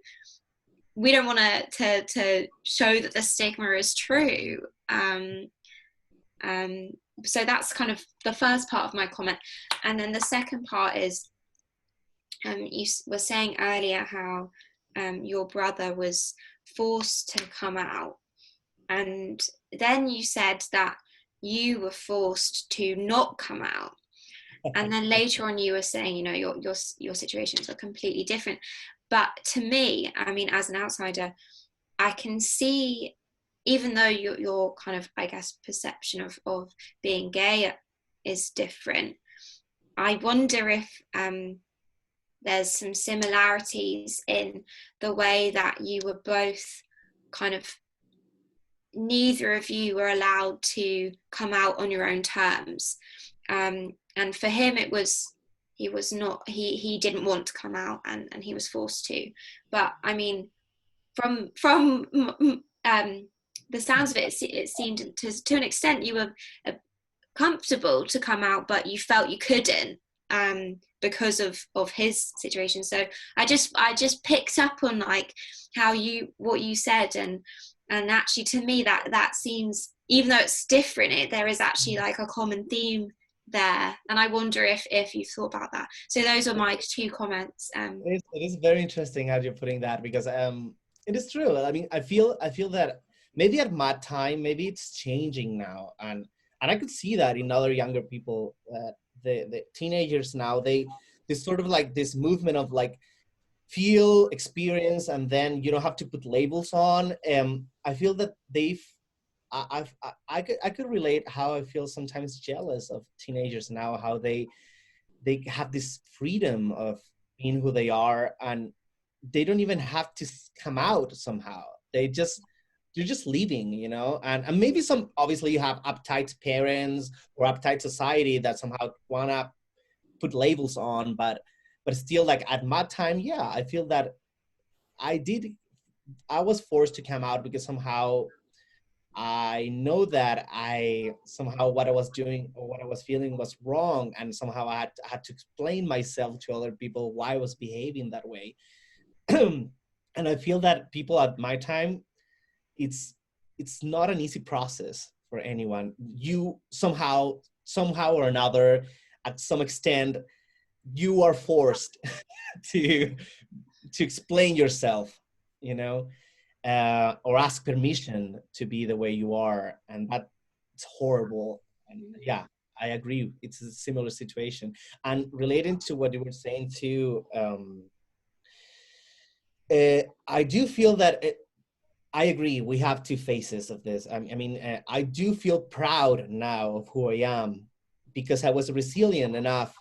we don't want to show that the stigma is true. So that's kind of the first part of my comment. And then the second part is, you were saying earlier how your brother was forced to come out, and then you said that you were forced to not come out, and then later on you were saying, you know, your situations are completely different. But to me, I mean, as an outsider, I can see, even though your kind of, I guess, perception of being gay is different, I wonder if there's some similarities in the way that you were both kind of, neither of you were allowed to come out on your own terms. And for him, he didn't want to come out, and he was forced to. But I mean, from the sounds of it, it seemed to an extent you were comfortable to come out, but you felt you couldn't because of his situation. So I just picked up on like what you said, and actually to me that seems, even though it's different, there is actually like a common theme there, and I wonder if you've thought about that. So those are my two comments. It is very interesting how you're putting that, because it is true. I mean, I feel that maybe at my time, maybe it's changing now, and I could see that in other younger people, that the teenagers now, they sort of like this movement of like feel, experience, and then you don't have to put labels on. I feel that I could relate how I feel sometimes jealous of teenagers now, how they have this freedom of being who they are, and they don't even have to come out somehow. They're just leaving, you know, and maybe obviously you have uptight parents or uptight society that somehow wanna put labels on, but still, like at my time, yeah, I feel that I was forced to come out because somehow I know that what I was doing or what I was feeling was wrong, and somehow I had to explain myself to other people why I was behaving that way. And I feel that people at my time, it's not an easy process for anyone. You somehow or another, at some extent, you are forced to explain yourself, you know, or ask permission to be the way you are, and that's horrible. And yeah, I agree, it's a similar situation. And relating to what you were saying too, I do feel that I agree, we have two faces of this. I mean, I do feel proud now of who I am because I was resilient enough,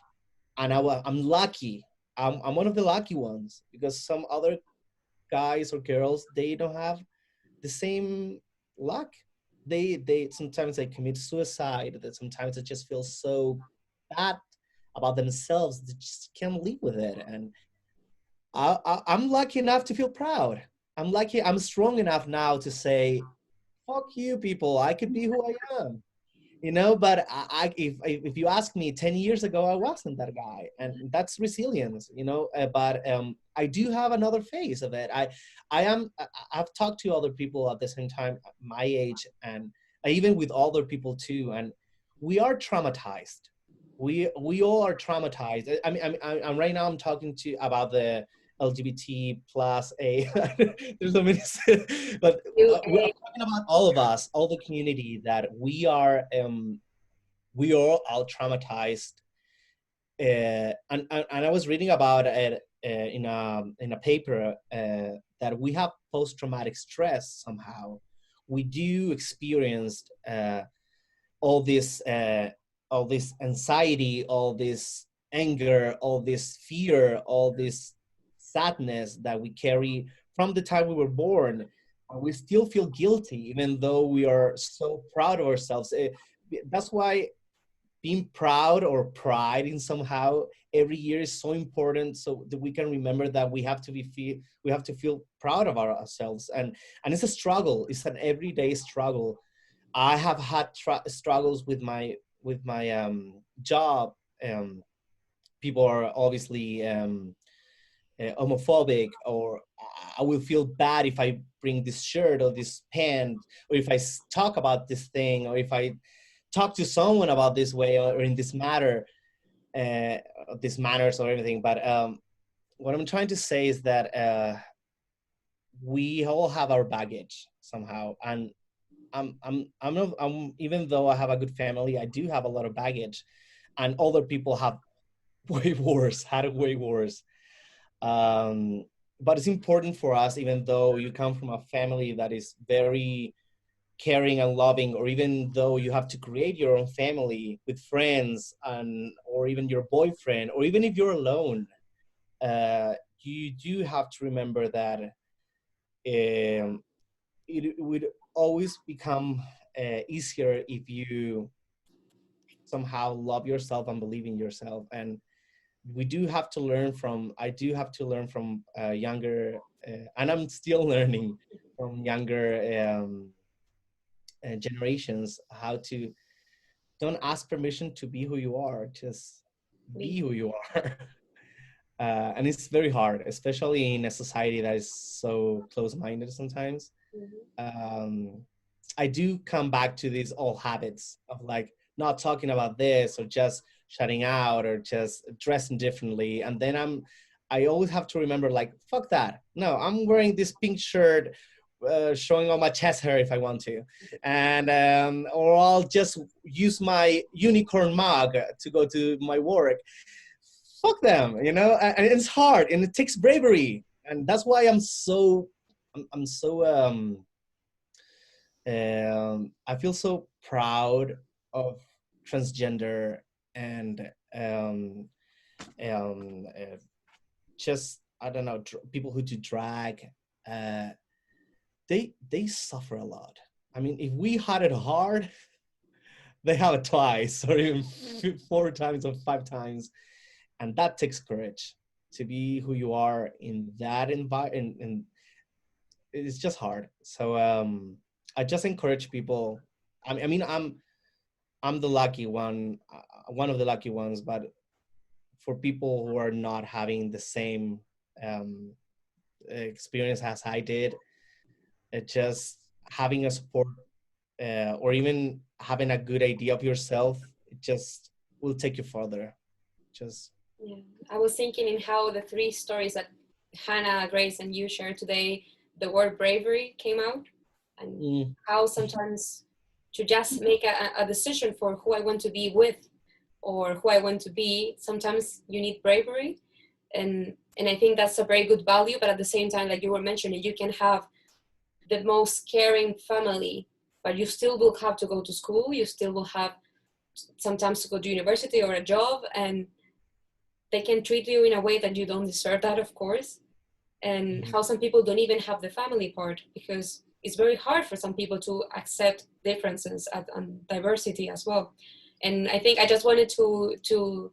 and I'm lucky. I'm one of the lucky ones, because some other guys or girls, they don't have the same luck. They sometimes they commit suicide, that sometimes they just feel so bad about themselves, they just can't live with it. And I'm lucky enough to feel proud. I'm strong enough now to say, fuck you people, I could be who I am. you know, but if you ask me 10 years ago, I wasn't that guy, and that's resilience, you know. But I do have another phase of it. I've talked to other people at the same time my age, and even with other people too, and we are traumatized. We all are traumatized. I'm right now I'm talking to about the LGBT plus a there's so many but I'm talking about all of us, all the community, that we are all traumatized. And I was reading about it in a paper that we have post-traumatic stress somehow. We do experience all this anxiety, all this anger, all this fear, all this sadness that we carry from the time we were born. And we still feel guilty, even though we are so proud of ourselves. That's why being proud or pride in somehow every year is so important, so that we can remember that we have to we have to feel proud of ourselves. And it's a struggle. It's an everyday struggle. I have had struggles with my job. People are obviously homophobic, or I will feel bad if I bring this shirt or this pant, or if I talk about this thing, or if I talk to someone about this way or in this matter, this manners or everything. But what I'm trying to say is that we all have our baggage somehow, and I'm even though I have a good family, I do have a lot of baggage, and other people have had it way worse. But it's important for us, even though you come from a family that is very caring and loving, or even though you have to create your own family with friends, or even your boyfriend, or even if you're alone, you do have to remember that it would always become easier if you somehow love yourself and believe in yourself. And we do have to learn from, I do have to learn from younger, and I'm still learning from younger generations, how to don't ask permission to be who you are, just be who you are. And it's very hard, especially in a society that is so close-minded sometimes. I do come back to these old habits of like not talking about this, or just shutting out, or just dressing differently. And then I always have to remember, like, fuck that. No, I'm wearing this pink shirt, showing all my chest hair if I want to. And, or I'll just use my unicorn mug to go to my work. Fuck them, you know? And it's hard, and it takes bravery. And that's why I'm so I feel so proud of transgender and just, I don't know, people who do drag. They suffer a lot. I mean, if we had it hard, they have it twice, or even 4 times or 5 times. And that takes courage to be who you are in that environment. And it's just hard. So I just encourage people. I mean, I'm the lucky one of the lucky ones, but for people who are not having the same experience as I did, just having a support, or even having a good idea of yourself, it just will take you further. Yeah, I was thinking in how the 3 stories that Hannah, Grace, and you shared today, the word bravery came out, and how sometimes to just make a decision for who I want to be with, or who I want to be, sometimes you need bravery. And I think that's a very good value. But at the same time, like you were mentioning, you can have the most caring family, but you still will have to go to school. You still will have sometimes to go to university or a job, and they can treat you in a way that you don't deserve that, of course. And how some people don't even have the family part, because it's very hard for some people to accept differences and diversity as well. And I think I just wanted to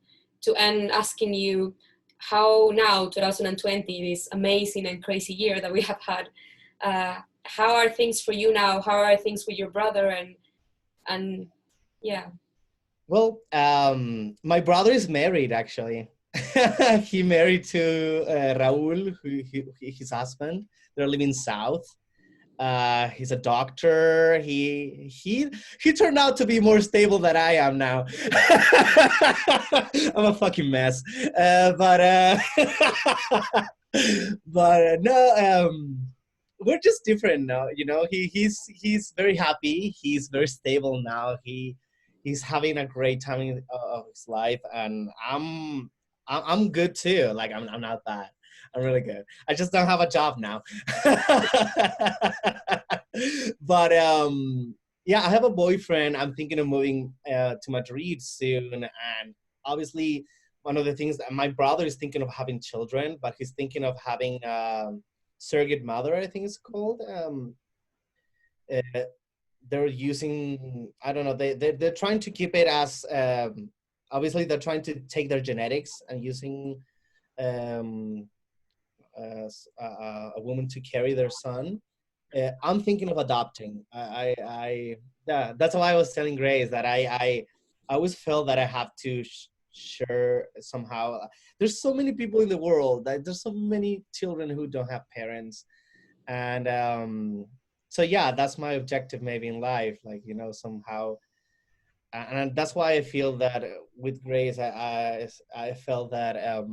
end asking you how now, 2020, this amazing and crazy year that we have had, how are things for you now? How are things with your brother? And Yeah. Well, my brother is married actually. He married to Raul, his husband. They're living south. He's a doctor. He turned out to be more stable than I am now. I'm a fucking mess. But no, we're just different now. You know, he's very happy. He's very stable now. He's having a great time of his life, and I'm good too. Like I'm not bad. I'm really good. I just don't have a job now. But yeah, I have a boyfriend. I'm thinking of moving to Madrid soon, and obviously one of the things that my brother is thinking of having children, but he's thinking of having surrogate mother, I think it's called. Uh, they're using, I don't know, they're trying to keep it as obviously they're trying to take their genetics and using a woman to carry their son. I'm thinking of adopting. Yeah, that's why I was telling Grace that I always felt that I have to share somehow. There's so many people in the world. There's so many children who don't have parents, and so yeah, that's my objective maybe in life. Like, you know, somehow, and that's why I feel that with Grace, I felt that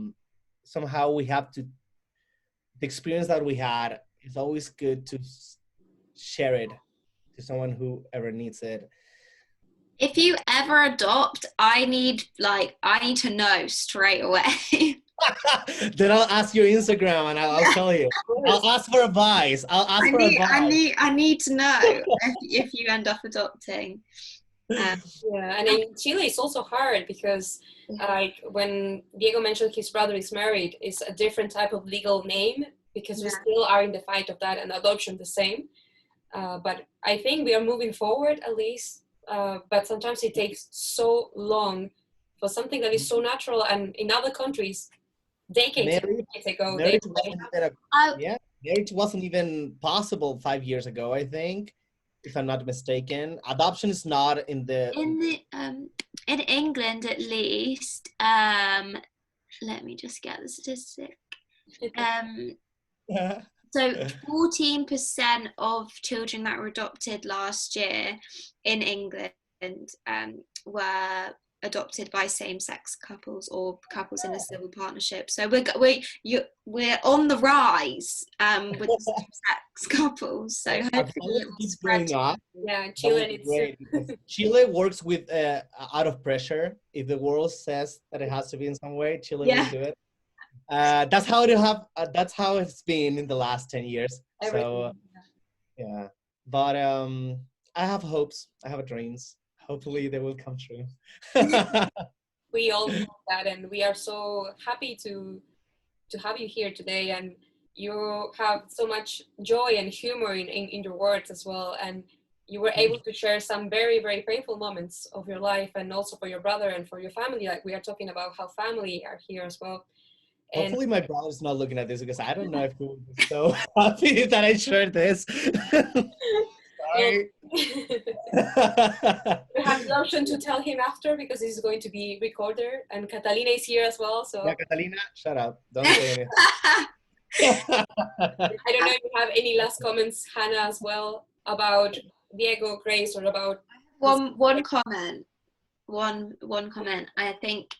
somehow we have to, the experience that we had, it's always good to share it to someone who ever needs it. If you ever adopt, I need to know straight away. Then I'll ask your Instagram and I'll tell you. I'll ask for advice. I need to know if you end up adopting. Yeah, and in Chile it's also hard because like when Diego mentioned his brother is married, it's a different type of legal name because we still are in the fight of that, and adoption the same. But I think we are moving forward at least. But sometimes it takes so long for something that is so natural, and in other countries, decades ago, marriage wasn't even possible 5 years ago, I think, if I'm not mistaken. Adoption is not in England at least. Let me just get the statistic. So 14% of children that were adopted last year in England were adopted by same-sex couples or couples in a civil partnership. So we're on the rise with the same-sex couples. So hopefully it will spread. Yeah, Chile Chile works with out of pressure. If the world says that it has to be in some way, Chile will do it. That's how that's how it's been in the last 10 years. So yeah, but I have hopes, I have dreams. Hopefully they will come true. We all know that, and we are so happy to have you here today, and you have so much joy and humor in your words as well, and you were able to share some very, very painful moments of your life, and also for your brother and for your family. Like, we are talking about how family are here as well. Hopefully my brother's not looking at this, because I don't know if he will be so happy that I shared this. Sorry. You have the option to tell him after, because this is going to be recorded, and Catalina is here as well. So yeah, Catalina, shut up. Don't say anything. I don't know if you have any last comments, Hannah, as well, about Diego, Grace, or about one comment. I think,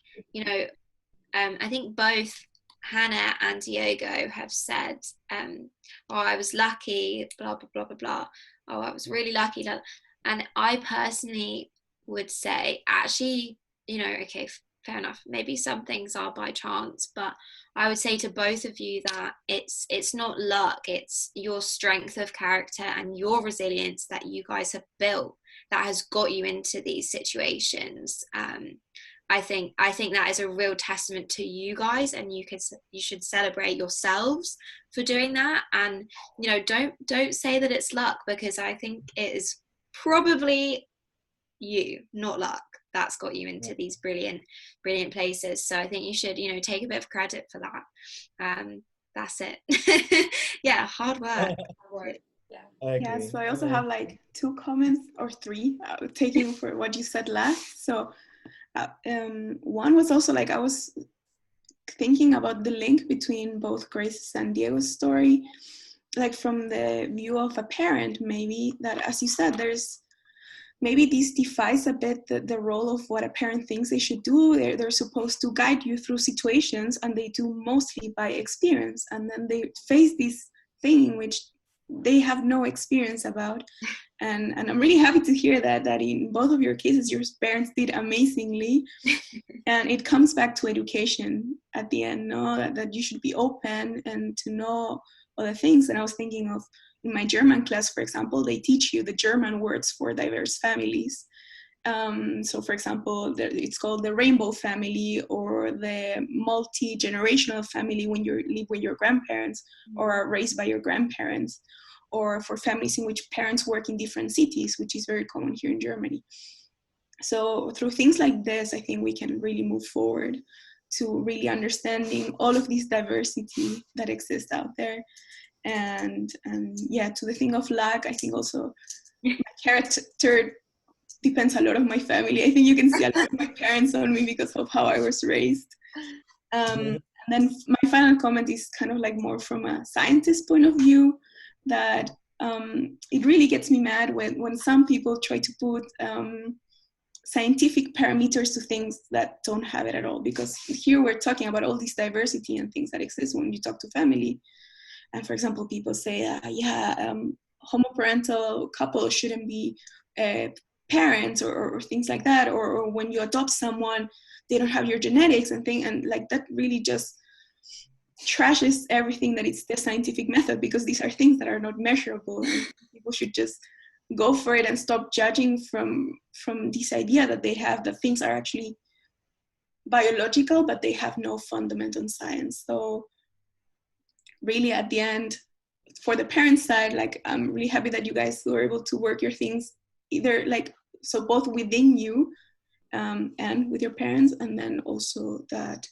I think both Hannah and Diego have said, oh, I was lucky, blah, blah, blah, blah, blah. Oh, I was really lucky. And I personally would say, actually, okay, fair enough. Maybe some things are by chance, but I would say to both of you that it's not luck. It's your strength of character and your resilience that you guys have built that has got you into these situations. I think that is a real testament to you guys, and you should celebrate yourselves for doing that. And don't say that it's luck, because I think it is probably you, not luck, that's got you into these brilliant places. So I think you should take a bit of credit for that. That's it. Yeah, hard work. I Yeah, agree. so I also have like 2 comments or 3, taking for what you said last. So one was also like, I was thinking about the link between both Grace's and Diego's story, like from the view of a parent, maybe, that, as you said, there's maybe this defies a bit the role of what a parent thinks they should do. They're supposed to guide you through situations, and they do mostly by experience. And then they face this thing in which they have no experience about. And I'm really happy to hear that in both of your cases, your parents did amazingly. And it comes back to education at the end, no? That you should be open and to know other things. And I was thinking of, in my German class, for example, they teach you the German words for diverse families. So, for example, it's called the rainbow family, or the multi-generational family when you live with your grandparents or are raised by your grandparents, or for families in which parents work in different cities, which is very common here in Germany. So through things like this, I think we can really move forward to really understanding all of this diversity that exists out there. And yeah, to the thing of luck, I think also my character depends a lot on my family. I think you can see a lot of my parents on me because of how I was raised. And then my final comment is kind of like more from a scientist point of view, that it really gets me mad when some people try to put scientific parameters to things that don't have it at all. Because here we're talking about all this diversity and things that exist when you talk to family. And for example, people say, homoparental couples shouldn't be parents, or things like that, or when you adopt someone, they don't have your genetics and thing, and like that really just trashes everything that it's the scientific method, because these are things that are not measurable, and people should just go for it and stop judging from this idea that they have that things are actually biological, but they have no fundament on science. So really at the end, for the parent side, like I'm really happy that you guys were able to work your things either like, so both within you and with your parents, and then also that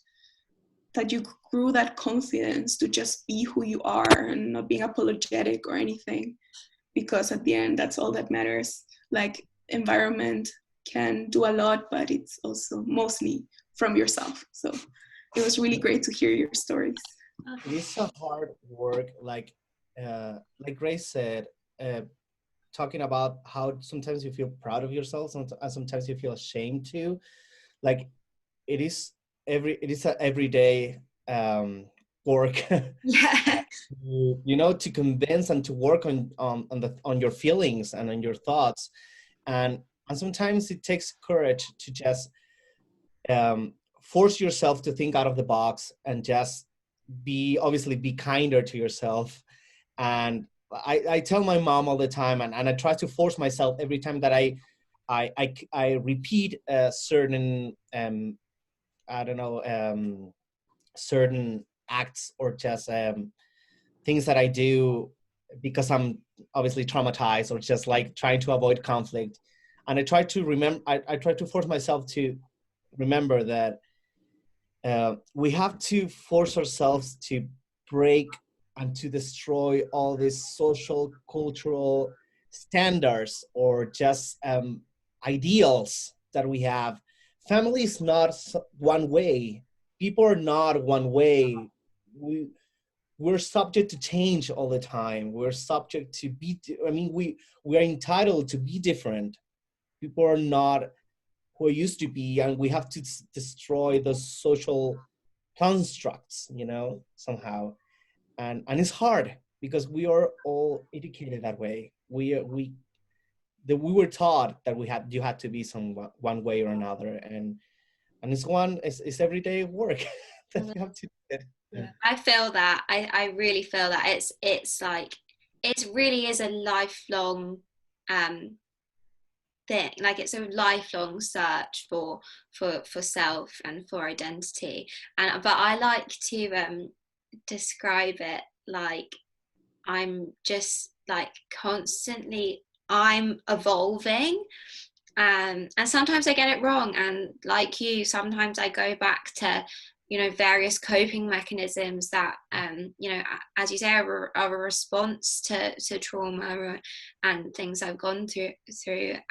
you grew that confidence to just be who you are and not being apologetic or anything, because at the end, that's all that matters. Like environment can do a lot, but it's also mostly from yourself. So it was really great to hear your stories. It is a hard work, like Grace said, talking about how sometimes you feel proud of yourself and sometimes you feel ashamed too. Like it is an everyday work. Yeah. To convince and to work on your feelings and on your thoughts, and sometimes it takes courage to just force yourself to think out of the box and just be kinder to yourself. And I tell my mom all the time, and I try to force myself every time that I repeat certain certain acts or just things that I do because I'm obviously traumatized or just like trying to avoid conflict. And I try to remember, I try to force myself to remember that we have to force ourselves to break and to destroy all these social, cultural standards or just ideals that we have. Family is not one way. People are not one way. We're subject to change all the time. We're subject to be, we are entitled to be different. People are not who used to be, and we have to destroy those social constructs, somehow. And it's hard because we are all educated that way. We were taught that you had to be one way or another, and it's everyday work that you have to do it. Yeah. I feel that. I really feel that it's like it really is a lifelong thing. Like it's a lifelong search for self and for identity. But I like to describe it like I'm just like constantly I'm evolving. And sometimes I get it wrong, and like you, sometimes I go back to you know, various coping mechanisms that, you know, as you say, are a response to trauma and things I've gone through,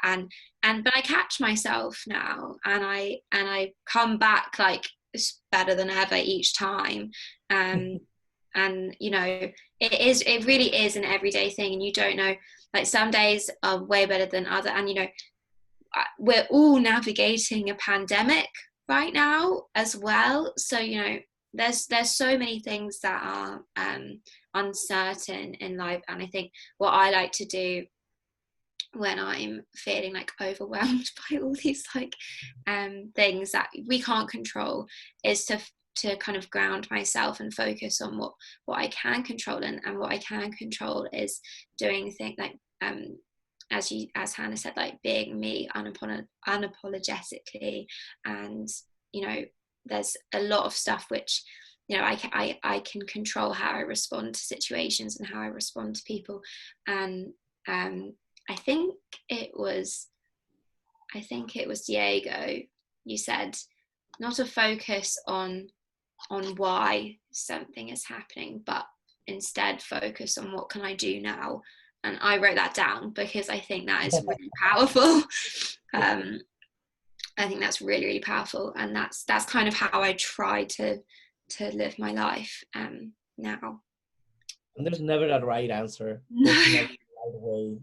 but I catch myself now, and I come back like better than ever each time. And you know, it really is an everyday thing, and you don't know, like some days are way better than other, and you know, we're all navigating a pandemic right now as well, so you know, there's so many things that are uncertain in life. And I think what I like to do when I'm feeling like overwhelmed by all these like things that we can't control is to kind of ground myself and focus on what I can control, and what I can control is doing things like as Hannah said, like being me unapologetically. And you know, there's a lot of stuff which, you know, I can control how I respond to situations and how I respond to people. And I think it was Diego, you said not to focus on why something is happening, but instead focus on what can I do now. And I wrote that down because I think that is really powerful. I think that's really, really powerful, and that's kind of how I try to live my life now. And there's never a right answer. There's never a right way.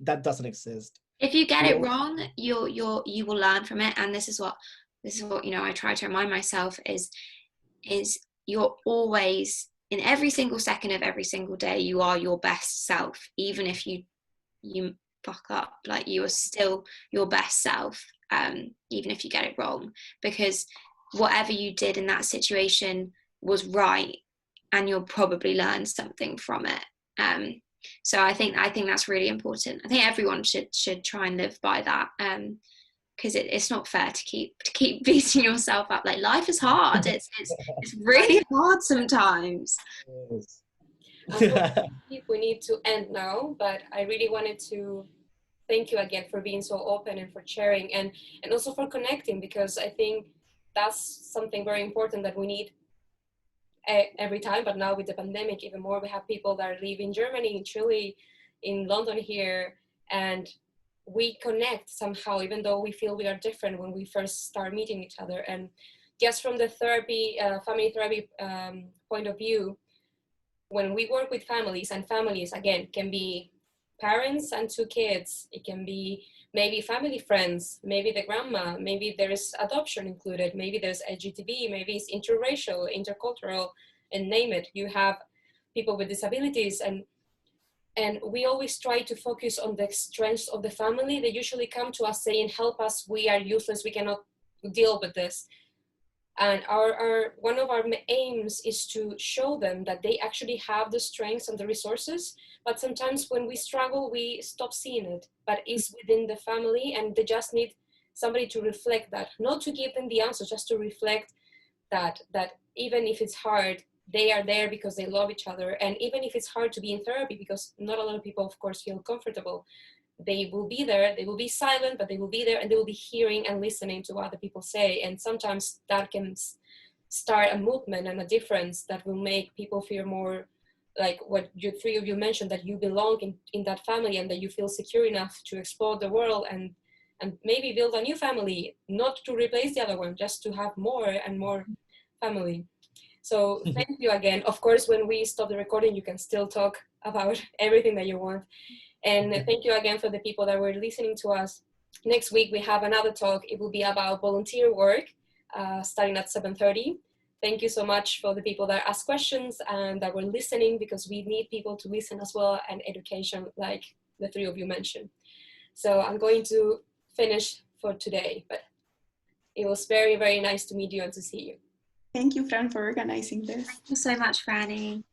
That doesn't exist. If you get it wrong, you will learn from it. And this is what you know, I try to remind myself is you're always, in every single second of every single day, you are your best self. Even if you fuck up, like you are still your best self, even if you get it wrong, because whatever you did in that situation was right, and you'll probably learn something from it. So I think that's really important. I think everyone should try and live by that, because it's not fair to keep beating yourself up. Like, life is hard. It's really hard sometimes. Unfortunately, we need to end now, but I really wanted to thank you again for being so open and for sharing, and also for connecting, because I think that's something very important that we need every time. But now with the pandemic, even more, we have people that live in Germany, in Chile, in London here, and we connect somehow, even though we feel we are different when we first start meeting each other. And just from the therapy, family therapy point of view, when we work with families, and families again can be parents and 2 kids, it can be maybe family friends, maybe the grandma, maybe there's adoption included, maybe there's LGTB, maybe it's interracial, intercultural, and name it. You have people with disabilities, and we always try to focus on the strengths of the family. They usually come to us saying, help us, we are useless, we cannot deal with this. And our one of our aims is to show them that they actually have the strengths and the resources, but sometimes when we struggle, we stop seeing it, but it's within the family, and they just need somebody to reflect that, not to give them the answer, just to reflect that even if it's hard, they are there because they love each other. And even if it's hard to be in therapy, because not a lot of people, of course, feel comfortable, they will be there, they will be silent, but they will be there, and they will be hearing and listening to what other people say. And sometimes that can start a movement and a difference that will make people feel more like what you 3 of you mentioned, that you belong in that family, and that you feel secure enough to explore the world and maybe build a new family, not to replace the other one, just to have more and more family. So thank you again. Of course, when we stop the recording, you can still talk about everything that you want. And thank you again for the people that were listening to us. Next week, we have another talk. It will be about volunteer work, starting at 7:30. Thank you so much for the people that asked questions and that were listening, because we need people to listen as well, and education, like the 3 of you mentioned. So I'm going to finish for today, but it was very, very nice to meet you and to see you. Thank you, Fran, for organizing this. Thank you so much, Franny.